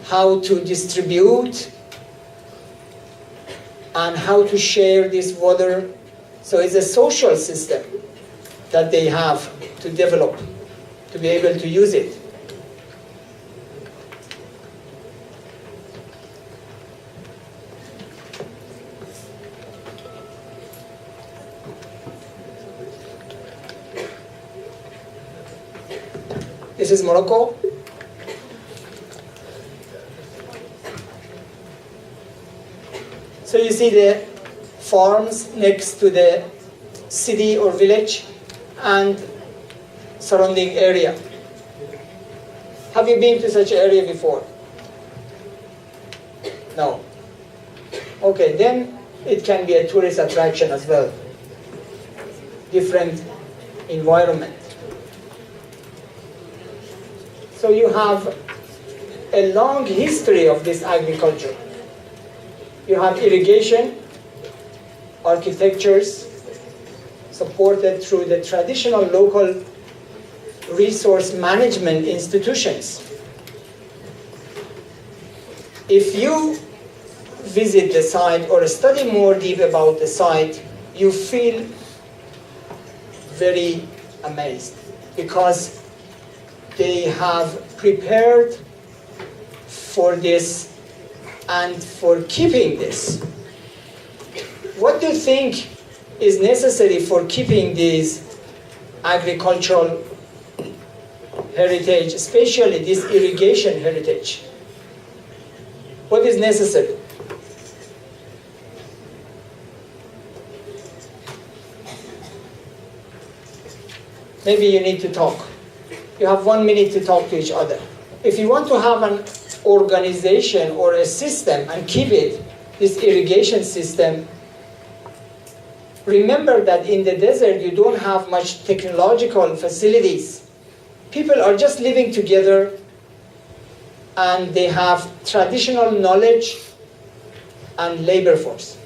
How to distribute and how to share this water. So it's a social system that they have to develop to be able to use it. This is Morocco. So you see the farms next to the city or village and surrounding area. Have you been to such an area before? No. Okay, then it can be a tourist attraction as well. Different environment. So you have a long history of this agriculture. You have irrigation, architectures, supported through the traditional local resource management institutions. If you visit the site or study more deep about the site, you feel very amazed because they have prepared for this and for keeping this. What do you think is necessary for keeping these agricultural heritage, especially this irrigation heritage? What is necessary? Maybe you need to talk. You have 1 minute to talk to each other. If you want to have an organization or a system and keep it, this irrigation system, remember that in the desert you don't have much technological facilities. People are just living together and they have traditional knowledge and labor force.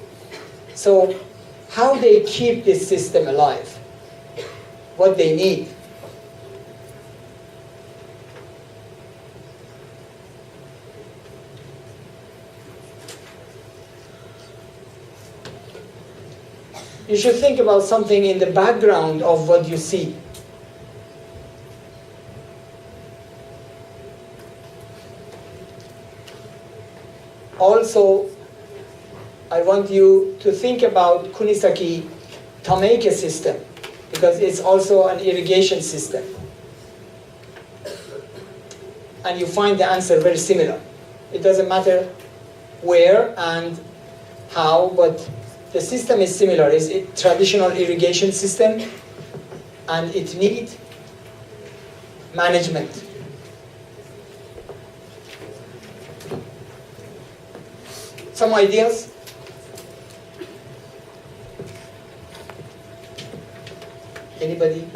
So how they keep this system alive? What they need? You should think about something in the background of what you see. Also, I want you to think about Kunisaki Tameike system, because it's also an irrigation system. And you find the answer very similar. It doesn't matter where and how, but the system is similar. It's a traditional irrigation system, and it needs management. Some ideas? Anybody?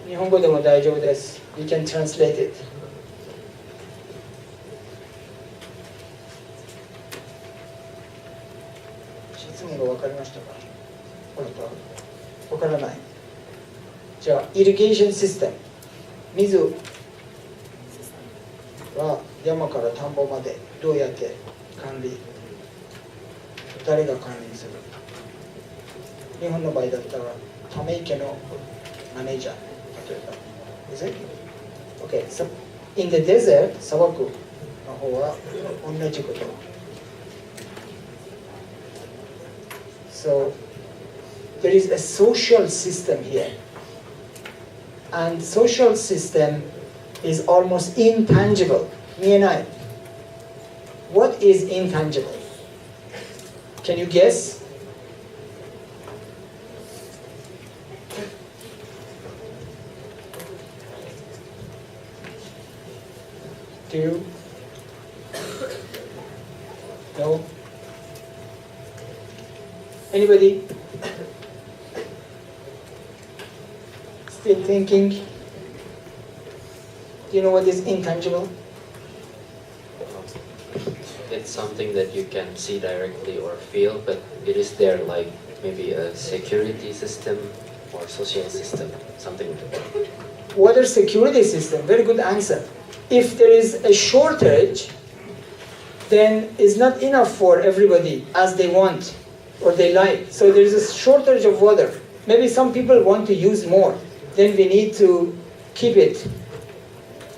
Nihongo de mo daijoubu desu. You can translate it. Shitsumen ga wakarimashita ka? Wakaranai. じゃあ、イリゲーションシステム。水は山から田んぼまでどうやって管理、誰が管理する？日本の場合だったら、ため池のマネージャー、例えば。Is it? Okay, so in the desert, 砂漠の方は同じこと。So, there is a social system here. And social system is almost intangible. 見えない。What is intangible? Can you guess? Do you? No? Anybody? Still thinking? Do you know what is intangible? It's something that you can see directly or feel, but it is there, like maybe a security system or social system, something like that. Water security system, very good answer. If there is a shortage, then it's not enough for everybody as they want or they like. So there is a shortage of water. Maybe some people want to use more. Then we need to keep it.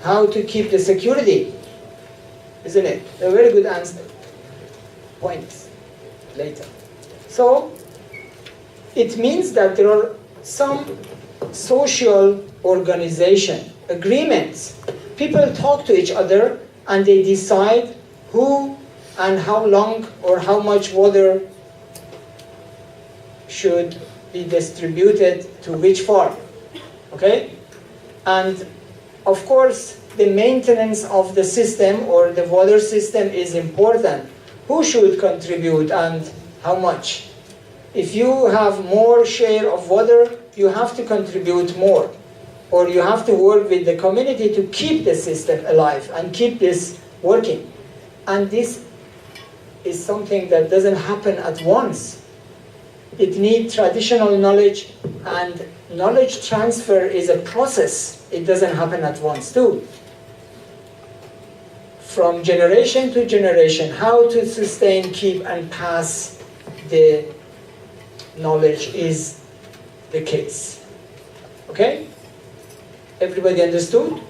How to keep the security, isn't it? A very good answer. Points later. So it means that there are some social organization, agreements. People talk to each other and they decide who and how long or how much water should be distributed to which farm. Okay? And of course, the maintenance of the system or the water system is important. Who should contribute and how much? If you have more share of water, you have to contribute more. Or you have to work with the community to keep the system alive and keep this working. And this is something that doesn't happen at once. It needs traditional knowledge, and knowledge transfer is a process. It doesn't happen at once too. From generation to generation, how to sustain, keep, and pass the knowledge is the case. Okay? Everybody understood?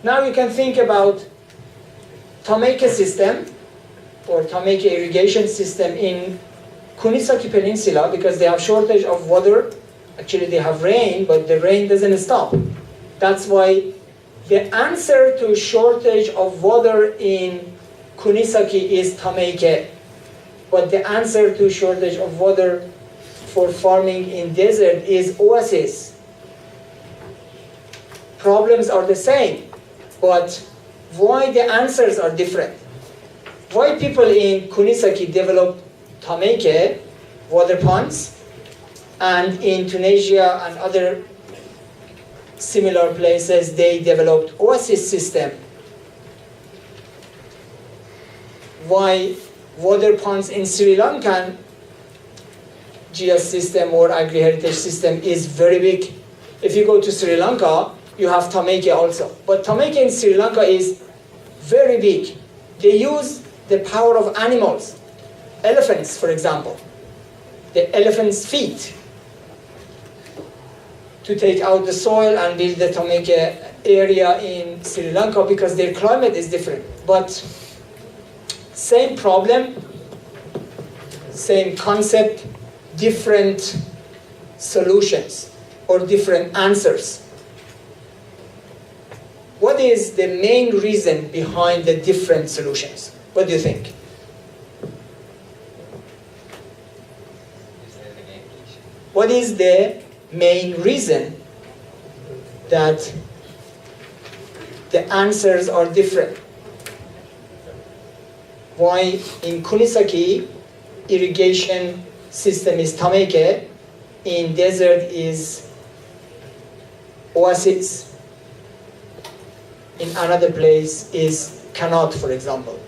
Now you can think about Tameke system or Tameke irrigation system in Kunisaki Peninsula, because they have shortage of water. Actually they have rain, but the rain doesn't stop. That's why the answer to shortage of water in Kunisaki is Tameke. But the answer to shortage of water for farming in desert is oasis. Problems are the same, but why the answers are different? Why people in Kunisaki developed Tameke water ponds, and in Tunisia and other similar places they developed oasis system? Why water ponds in Sri Lankan GS system or agri-heritage system is very big? If you go to Sri Lanka, you have Tameke also. But Tameke in Sri Lanka is very big. They use the power of animals. Elephants, for example. The elephant's feet to take out the soil and build the Tameke area in Sri Lanka because their climate is different. But same problem, same concept, different solutions or different answers. What is the main reason behind the different solutions? What do you think? What is the main reason that the answers are different? Why in Kunisaki irrigation system is Tameke, in desert is oasis, in another place is Kanat, for example?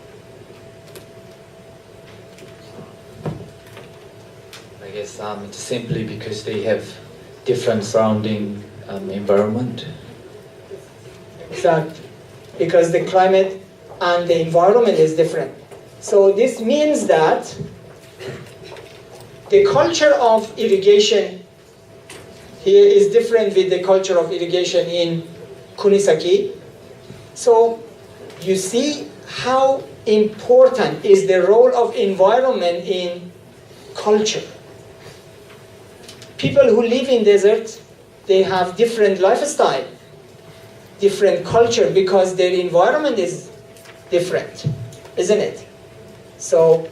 I guess it's simply because they have different surrounding environment. Exactly, because the climate and the environment is different. So this means that the culture of irrigation here is different with the culture of irrigation in Kunisaki. So you see how important is the role of environment in culture. People who live in deserts, they have different lifestyle, different culture, because their environment is different, isn't it? So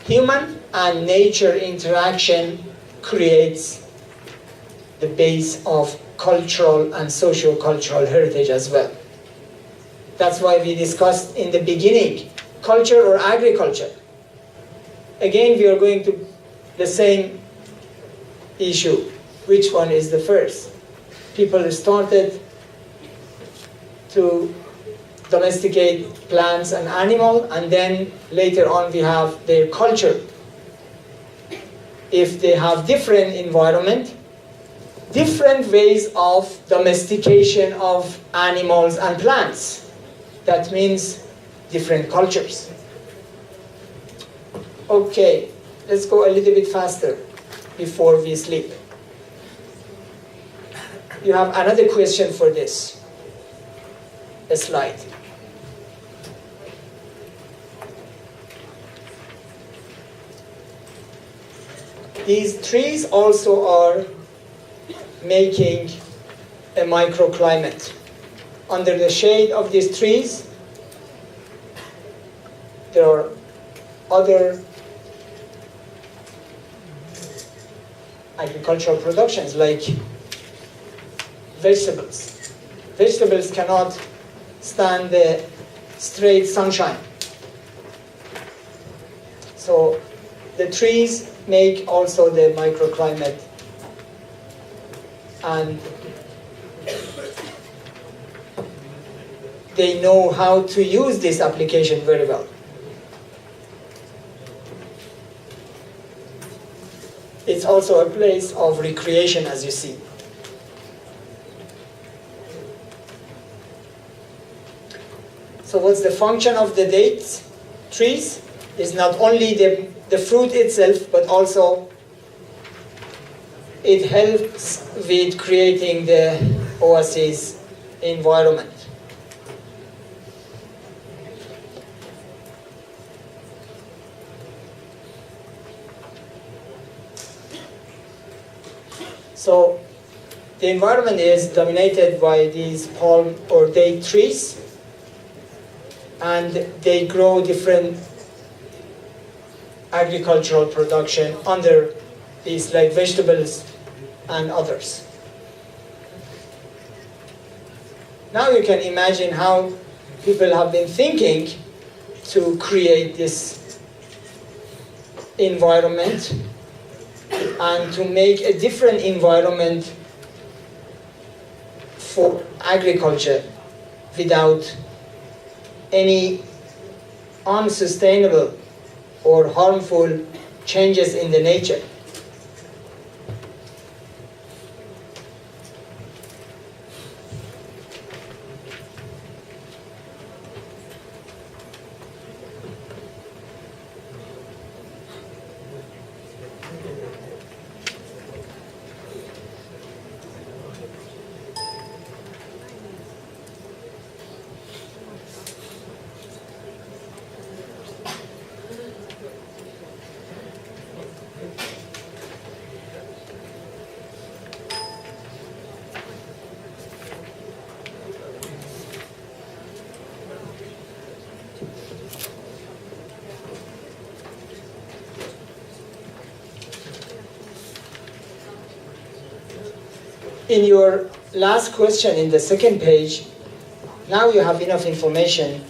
human and nature interaction creates the base of cultural and socio-cultural heritage as well. That's why we discussed in the beginning, culture or agriculture. Again, we are going to the same issue. Which one is the first? People started to domesticate plants and animals, and then later on we have their culture. If they have different environment, different ways of domestication of animals and plants, that means different cultures. Okay, let's go a little bit faster before we sleep. You have another question for this slide. these trees also are making a microclimate. Under the shade of these trees, there are other agricultural productions like vegetables. Vegetables cannot stand the straight sunshine. So the trees make also the microclimate, and they know how to use this application very well. It's also a place of recreation, as you see. So what's the function of the date trees? Is not only the fruit itself, but also it helps with creating the oasis environment. So the environment is dominated by these palm or date trees, and they grow different agricultural production under these, like vegetables and others. Now you can imagine how people have been thinking to create this environment and to make a different environment for agriculture without any unsustainable or harmful changes in the nature. In your last question in the second page, now you have enough information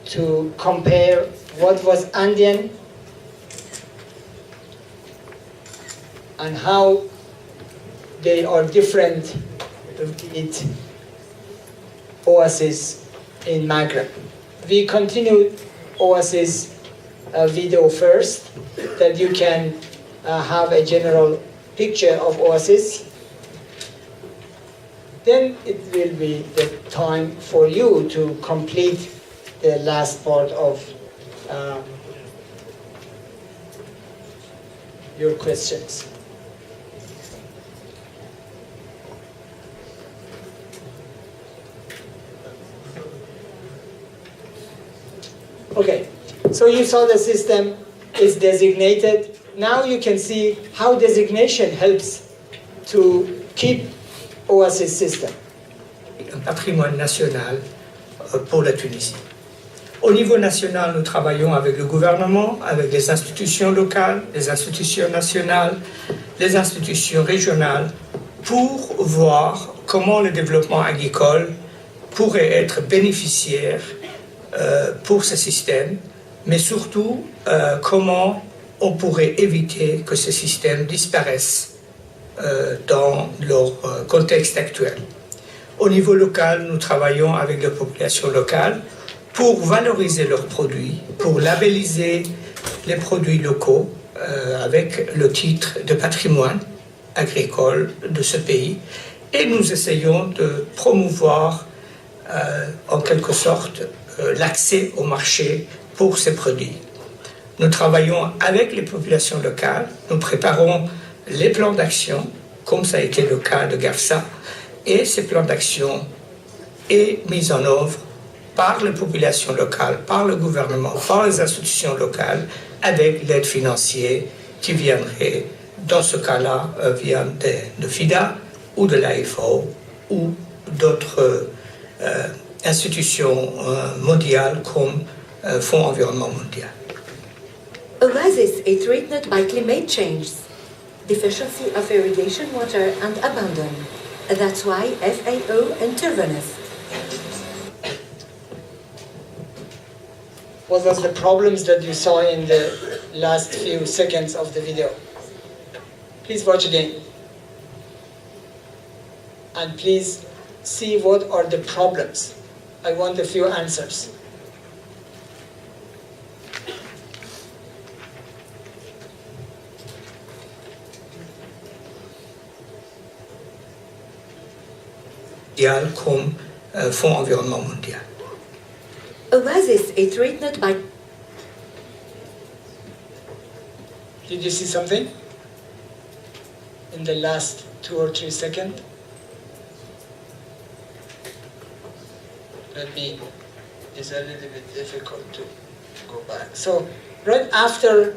to compare what was Andean and how they are different with oasis in Maghreb. We continue oasis video first, that you can have a general picture of oasis. Then it will be the time for you to complete the last part of your questions. Okay, so you saw the system is designated. Now you can see how designation helps to keep oasis system. Un patrimoine national pour la Tunisie. Au niveau national, nous travaillons avec le gouvernement, avec les institutions locales, les institutions nationales, les institutions régionales, pour voir comment le développement agricole pourrait être bénéficiaire pour ce système, mais surtout comment on pourrait éviter que ce système disparaisse dans leur contexte actuel. Au niveau local, nous travaillons avec les populations locales pour valoriser leurs produits, pour labelliser les produits locaux avec le titre de patrimoine agricole de ce pays. Et nous essayons de promouvoir en quelque sorte l'accès au marché pour ces produits. Nous travaillons avec les populations locales, nous préparons les plans d'action, comme ça a été le cas de Gafsa, et ces plans d'action est mis en œuvre par les populations locales, par le gouvernement, par les institutions locales, avec l'aide financière qui viendraient, dans ce cas-là, viennent de FIDA ou de l'AFO ou d'autres institutions mondiales comme Fonds environnement mondial. Oases is threatened by climate change, deficiency of irrigation water and abandon. That's why FAO intervenes. What was the problems that you saw in the last few seconds of the video? Please watch again. And please see what are the problems. I want a few answers. Comme Fonds environnement mondial. Oasis is threatened by... Did you see something in the last 2 or 3 seconds? It's a little bit difficult to go back. So right after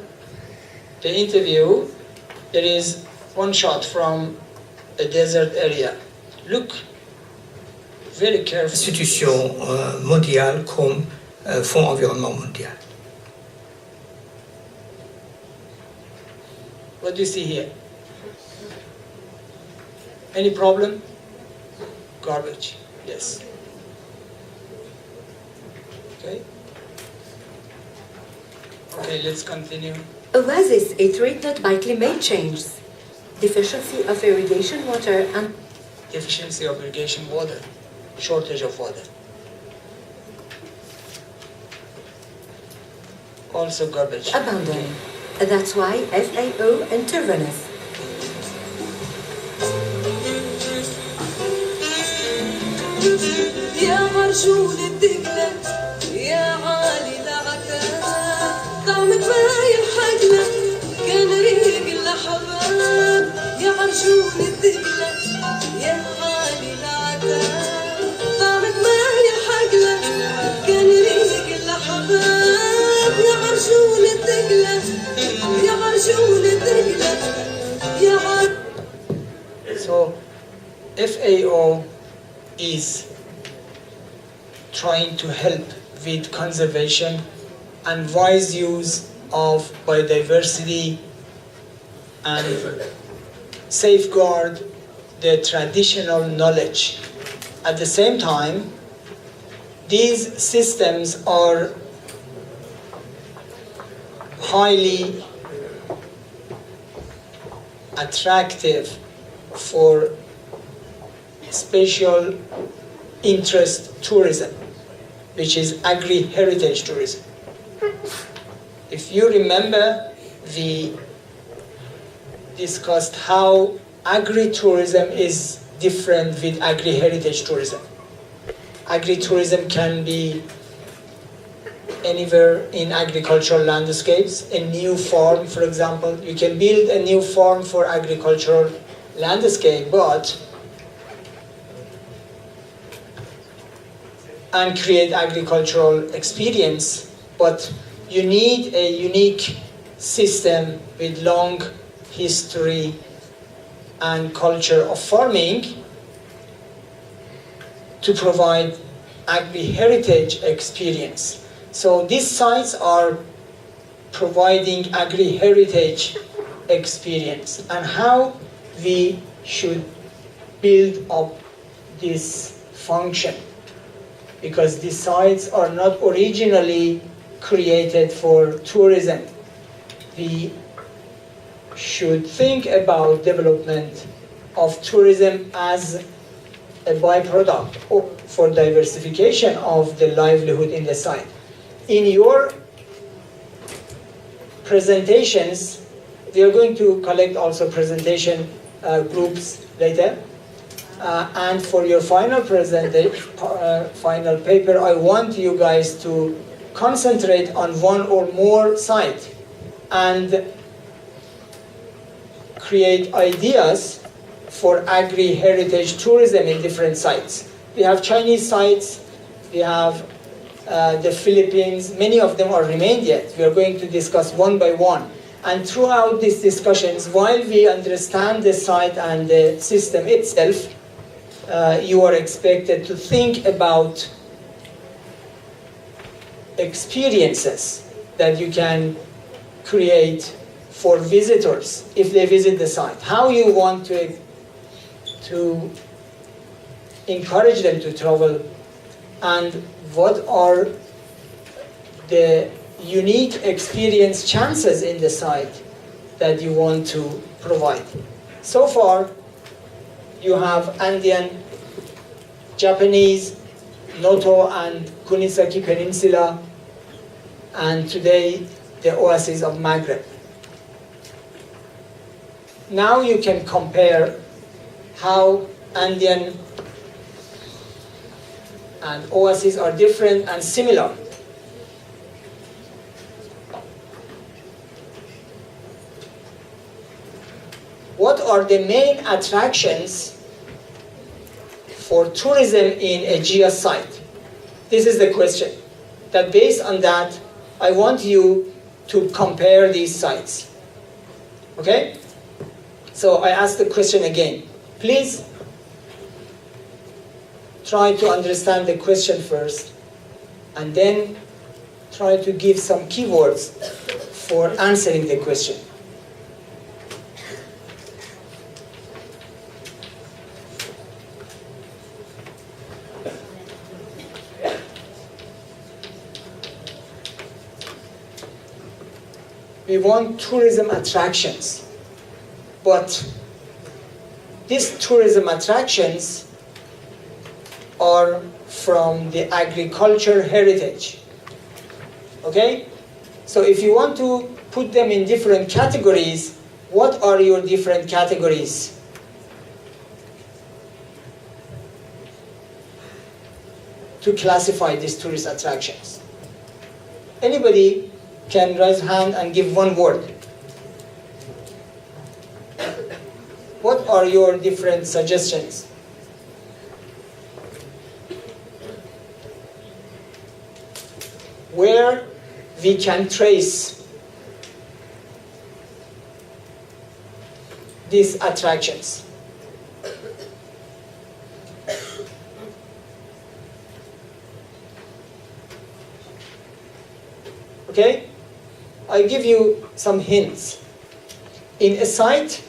the interview, there is one shot from a desert area. Look very carefully. Institutions mondiales comme Fonds environnement mondial. What do you see here? Any problem? Garbage. Yes. Okay. Okay, let's continue. Oasis is threatened by climate change, deficiency of irrigation water and... Deficiency of irrigation water, shortage of water. Also garbage. Abandon. That's why FAO intervenes. يا مرجول الدقلة يا عالي العتاب طعمك باين حقلة كان ريق الحباب يا مرجول الدقلة يا عالي العتاب طعمك باين حقلة كان ريق الحباب يا مرجول الدقلة يا مرجول الدقلة يا عالي. So FAO is trying to help with conservation and wise use of biodiversity and safeguard the traditional knowledge. At the same time, these systems are highly attractive for special interest tourism, which is agri-heritage tourism. If you remember, we discussed how agri-tourism is different with agri-heritage tourism. Agri-tourism can be anywhere in agricultural landscapes. A new farm, for example, you can build a new farm for agricultural landscape, and create agricultural experience, but you need a unique system with long history and culture of farming to provide agri-heritage experience. So these sites are providing agri-heritage experience, and how we should build up this function, because these sites are not originally created for tourism. We should think about development of tourism as a byproduct for diversification of the livelihood in the site. In your presentations, we are going to collect also presentation groups later. And for your final final paper, I want you guys to concentrate on one or more site and create ideas for agri-heritage tourism in different sites. We have Chinese sites, we have the Philippines, many of them are remained yet. We are going to discuss one by one. And throughout these discussions, while we understand the site and the system itself, you are expected to think about experiences that you can create for visitors if they visit the site. How you want to encourage them to travel, and what are the unique experience chances in the site that you want to provide. So far, you have Andean, Japanese, Noto and Kunisaki Peninsula, and today the oasis of Maghreb. Now you can compare how Andean and oases are different and similar. What are the main attractions for tourism in a GIA site? This is the question. That based on that, I want you to compare these sites. Okay? So I ask the question again. Please try to understand the question first, and then try to give some keywords for answering the question. We want tourism attractions, but these tourism attractions are from the agriculture heritage. Okay? So if you want to put them in different categories, what are your different categories? To classify these tourist attractions. Anybody can raise hand and give one word. What are your different suggestions? Where we can trace these attractions. Okay? I give you some hints. In a site,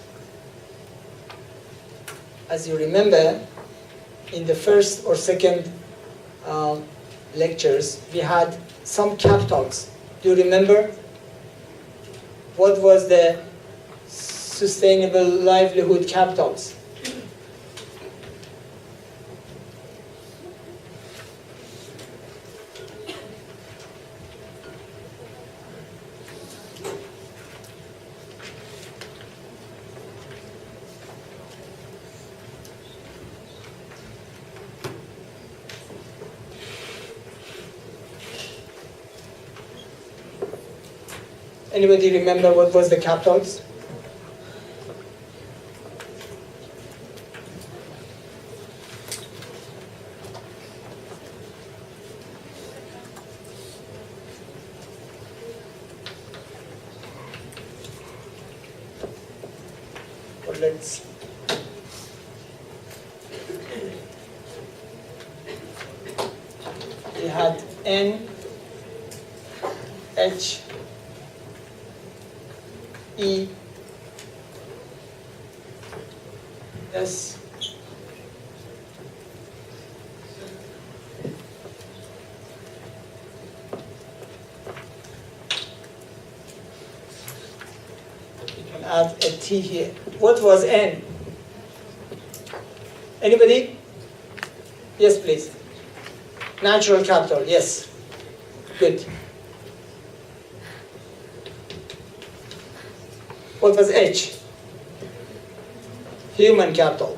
as you remember, in the first or second lectures, we had some capitals. Do you remember? What was the sustainable livelihood capitals? Anybody remember what was the capitals? Or let's we had N, H, E, S, you can add a T here. What was N? Anybody? Yes, please. Natural capital, yes. Good. What was H? Human capital.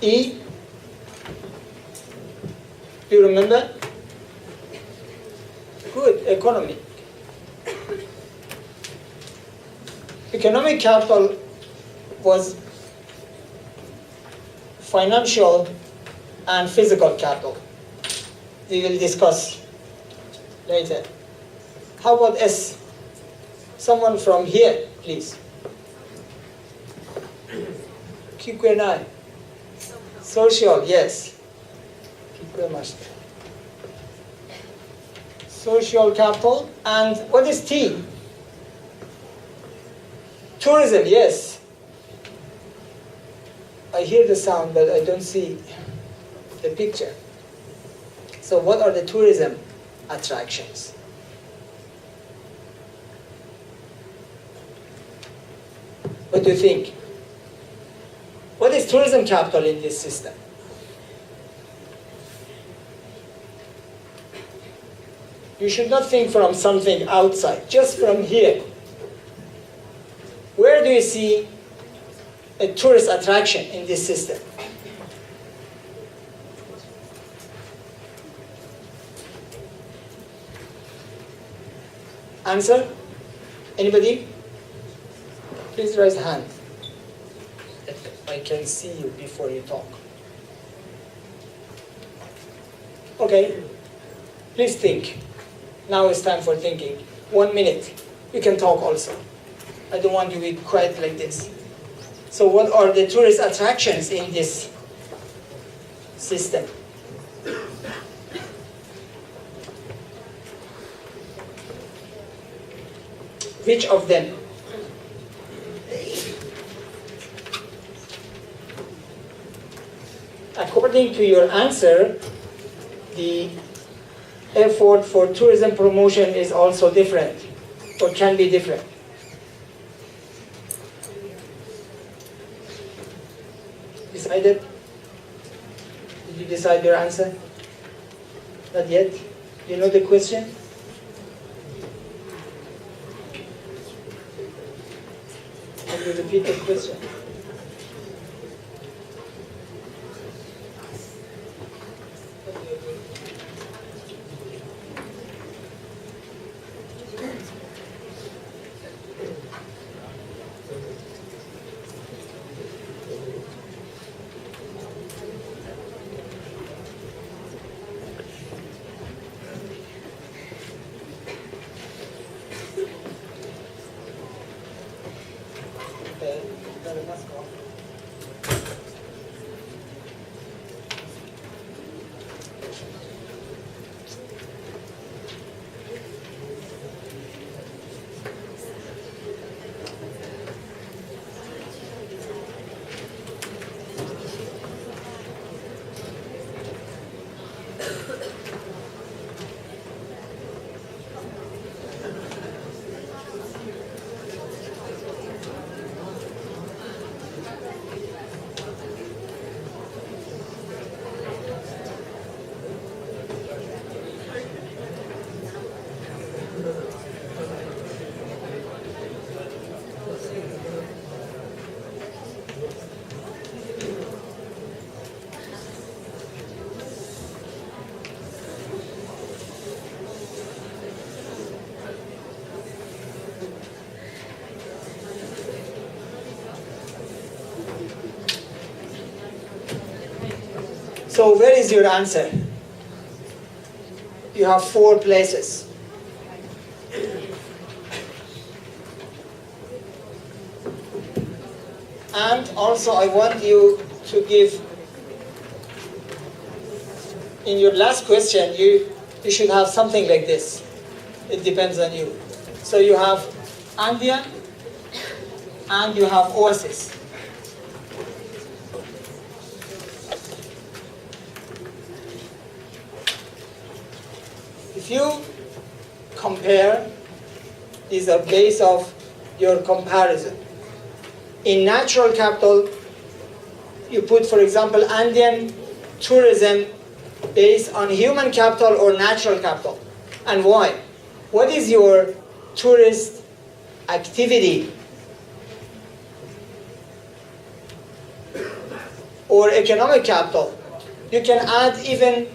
E? Do you remember? Good, economy. Economic capital was financial and physical capital. We will discuss later. How about S? Someone from here, please. Kikwenai. Social, yes. Kikwemashita. Social capital. And what is T? Tourism, yes. I hear the sound, but I don't see the picture. So what are the tourism attractions? What do you think? What is tourism capital in this system? You should not think from something outside, just from here. Where do you see a tourist attraction in this system? Answer? Anybody? Please raise hand. I can see you before you talk. Okay. Please think. Now it's time for thinking. 1 minute. You can talk also. I don't want you to be quiet like this. So what are the tourist attractions in this system? Which of them? According to your answer, the effort for tourism promotion is also different, or can be different. Decided? Did you decide your answer? Not yet? You know the question? Can you repeat the question? So where is your answer? You have 4 places. And also I want you to give, in your last question, you should have something like this. It depends on you. So you have Andean and you have Oasis. If you compare, these are based of your comparison. In natural capital, you put, for example, Andean tourism based on human capital or natural capital. And why? What is your tourist activity or economic capital? You can add even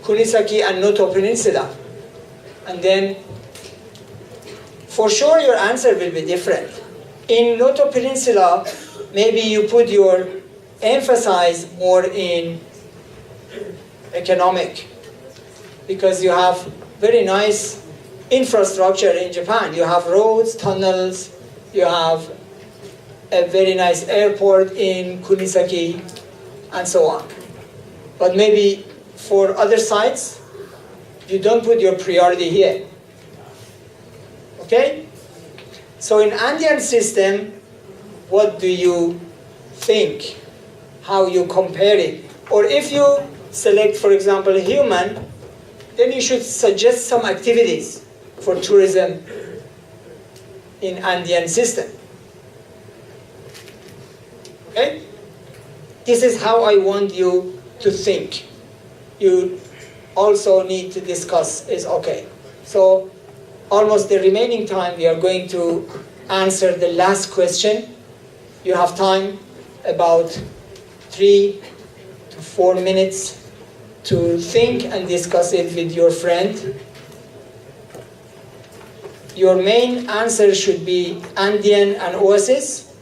Kunisaki and Noto Peninsula. And then for sure your answer will be different. In Noto Peninsula, maybe you put your emphasis more in economic, because you have very nice infrastructure in Japan. You have roads, tunnels, you have a very nice airport in Kunisaki, and so on. But maybe for other sites, you don't put your priority here. Okay? So in Andean system, what do you think? How you compare it? Or if you select, for example, human, then you should suggest some activities for tourism in Andean system. Okay? This is how I want you to think. You also need to discuss is okay. So almost the remaining time we are going to answer the last question. You have time about 3 to 4 minutes to think and discuss it with your friend. Your main answer should be Andean and Oasis,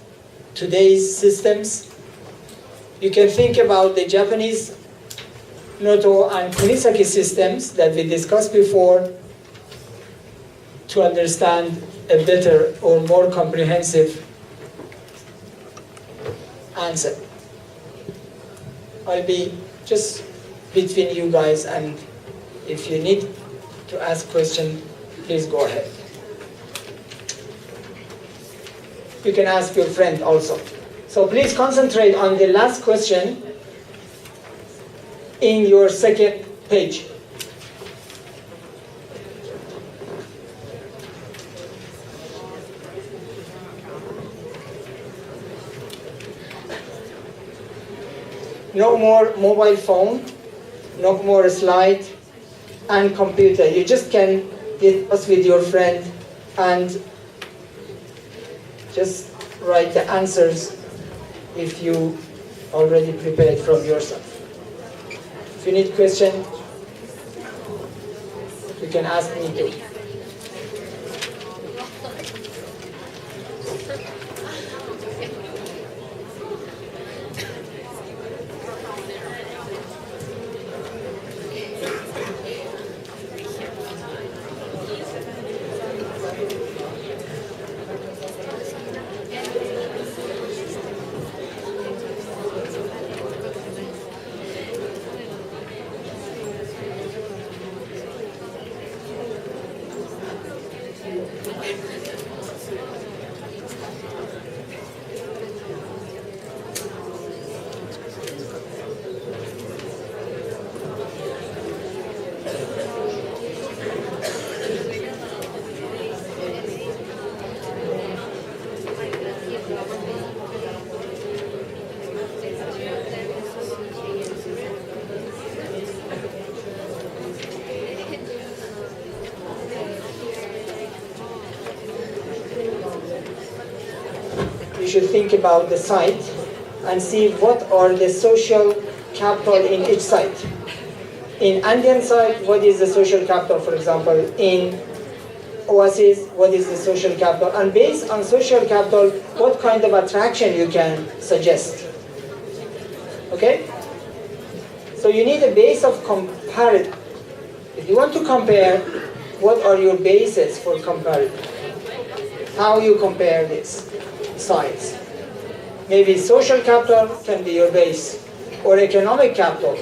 today's systems. You can think about the Japanese Noto and Kunisaki systems that we discussed before to understand a better or more comprehensive answer. I'll be just between you guys, and if you need to ask question, please go ahead. You can ask your friend also. So please concentrate on the last question in your second page. No more mobile phone, no more slide and computer. You just can discuss with your friend and just write the answers if you already prepared from yourself. If you need question, you can ask me too. Should think about the site and see what are the social capital in each site. In Andean site, what is the social capital, for example? In Oasis, what is the social capital? And based on social capital, what kind of attraction you can suggest. Okay? So you need a base of comparison. If you want to compare, what are your bases for comparison? How you compare this? Sites. Maybe social capital can be your base, or economic capital.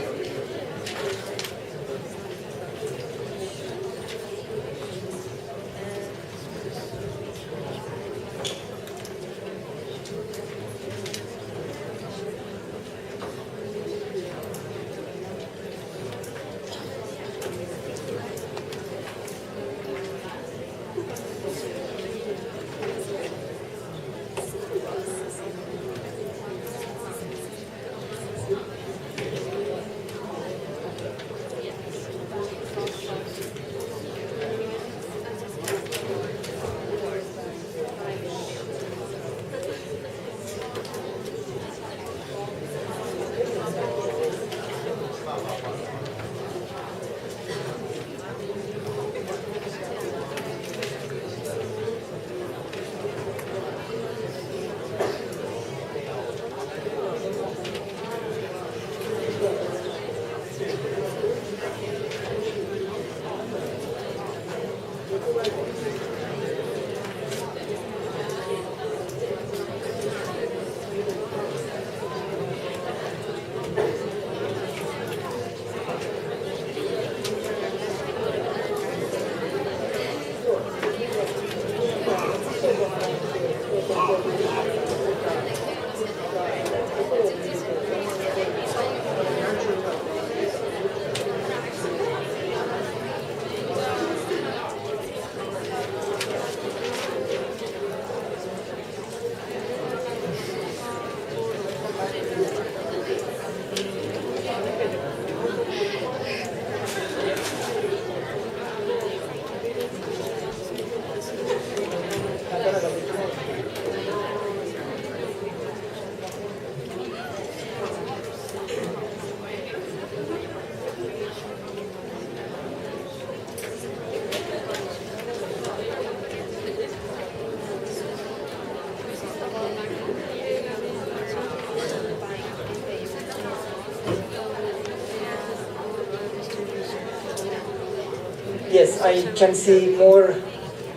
I can see more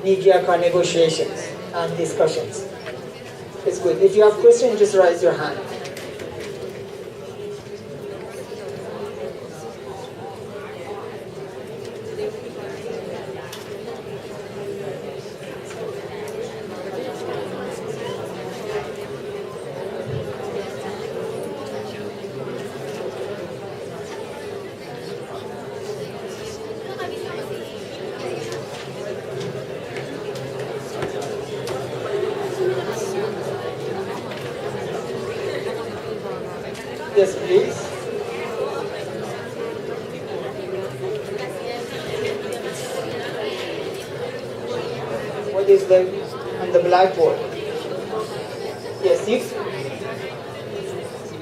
Nigyaka negotiations and discussions. It's good. If you have questions, just raise your hand. Yes, please. What is the on the blackboard? Yes,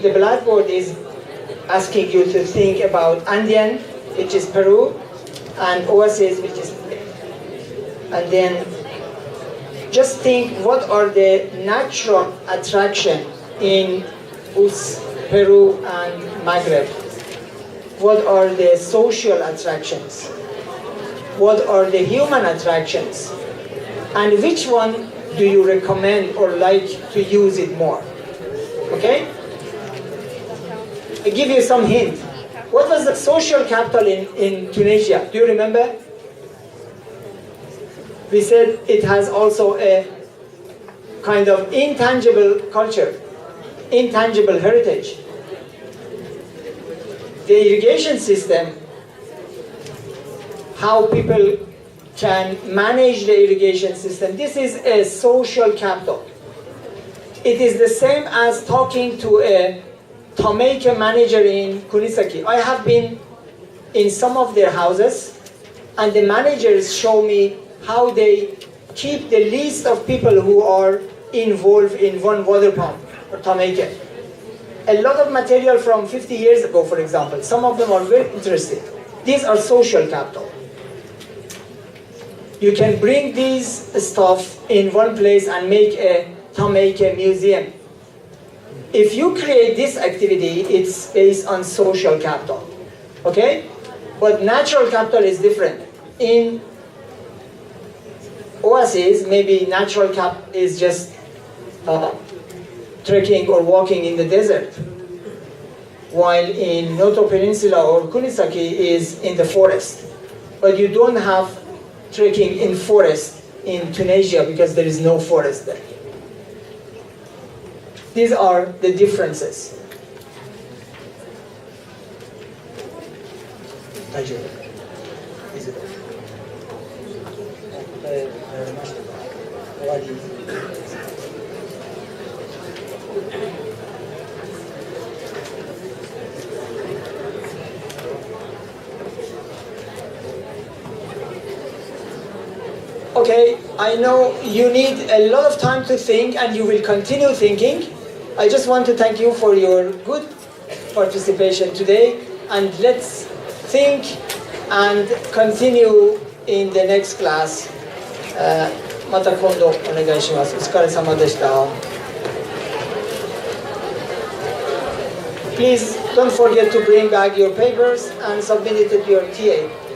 the blackboard is asking you to think about Andean, which is Peru, and Oasis, which is, and then just think what are the natural attraction in Peru and Maghreb. What are the social attractions? What are the human attractions? And which one do you recommend or like to use it more? Okay? I give you some hint. What was the social capital in Tunisia? Do you remember? We said it has also a kind of intangible culture, intangible heritage. The irrigation system, how people can manage the irrigation system, this is a social capital. It is the same as talking to a tomato manager in Kunisaki. I have been in some of their houses, and the managers show me how they keep the list of people who are involved in one water pump or tomato. A lot of material from 50 years ago, for example. Some of them are very interesting. These are social capital. You can bring these stuff in one place and make a tomato museum. If you create this activity, it's based on social capital. Okay? But natural capital is different. In Oasis, maybe natural capital is just trekking or walking in the desert, while in Noto Peninsula or Kunisaki is in the forest. But you don't have trekking in forest in Tunisia because there is no forest there. These are the differences. Okay, I know you need a lot of time to think and you will continue thinking. I just want to thank you for your good participation today, and let's think and continue in the next class. また今度お願いします。お疲れ様でした。Please don't forget to bring back your papers and submit it to your TA.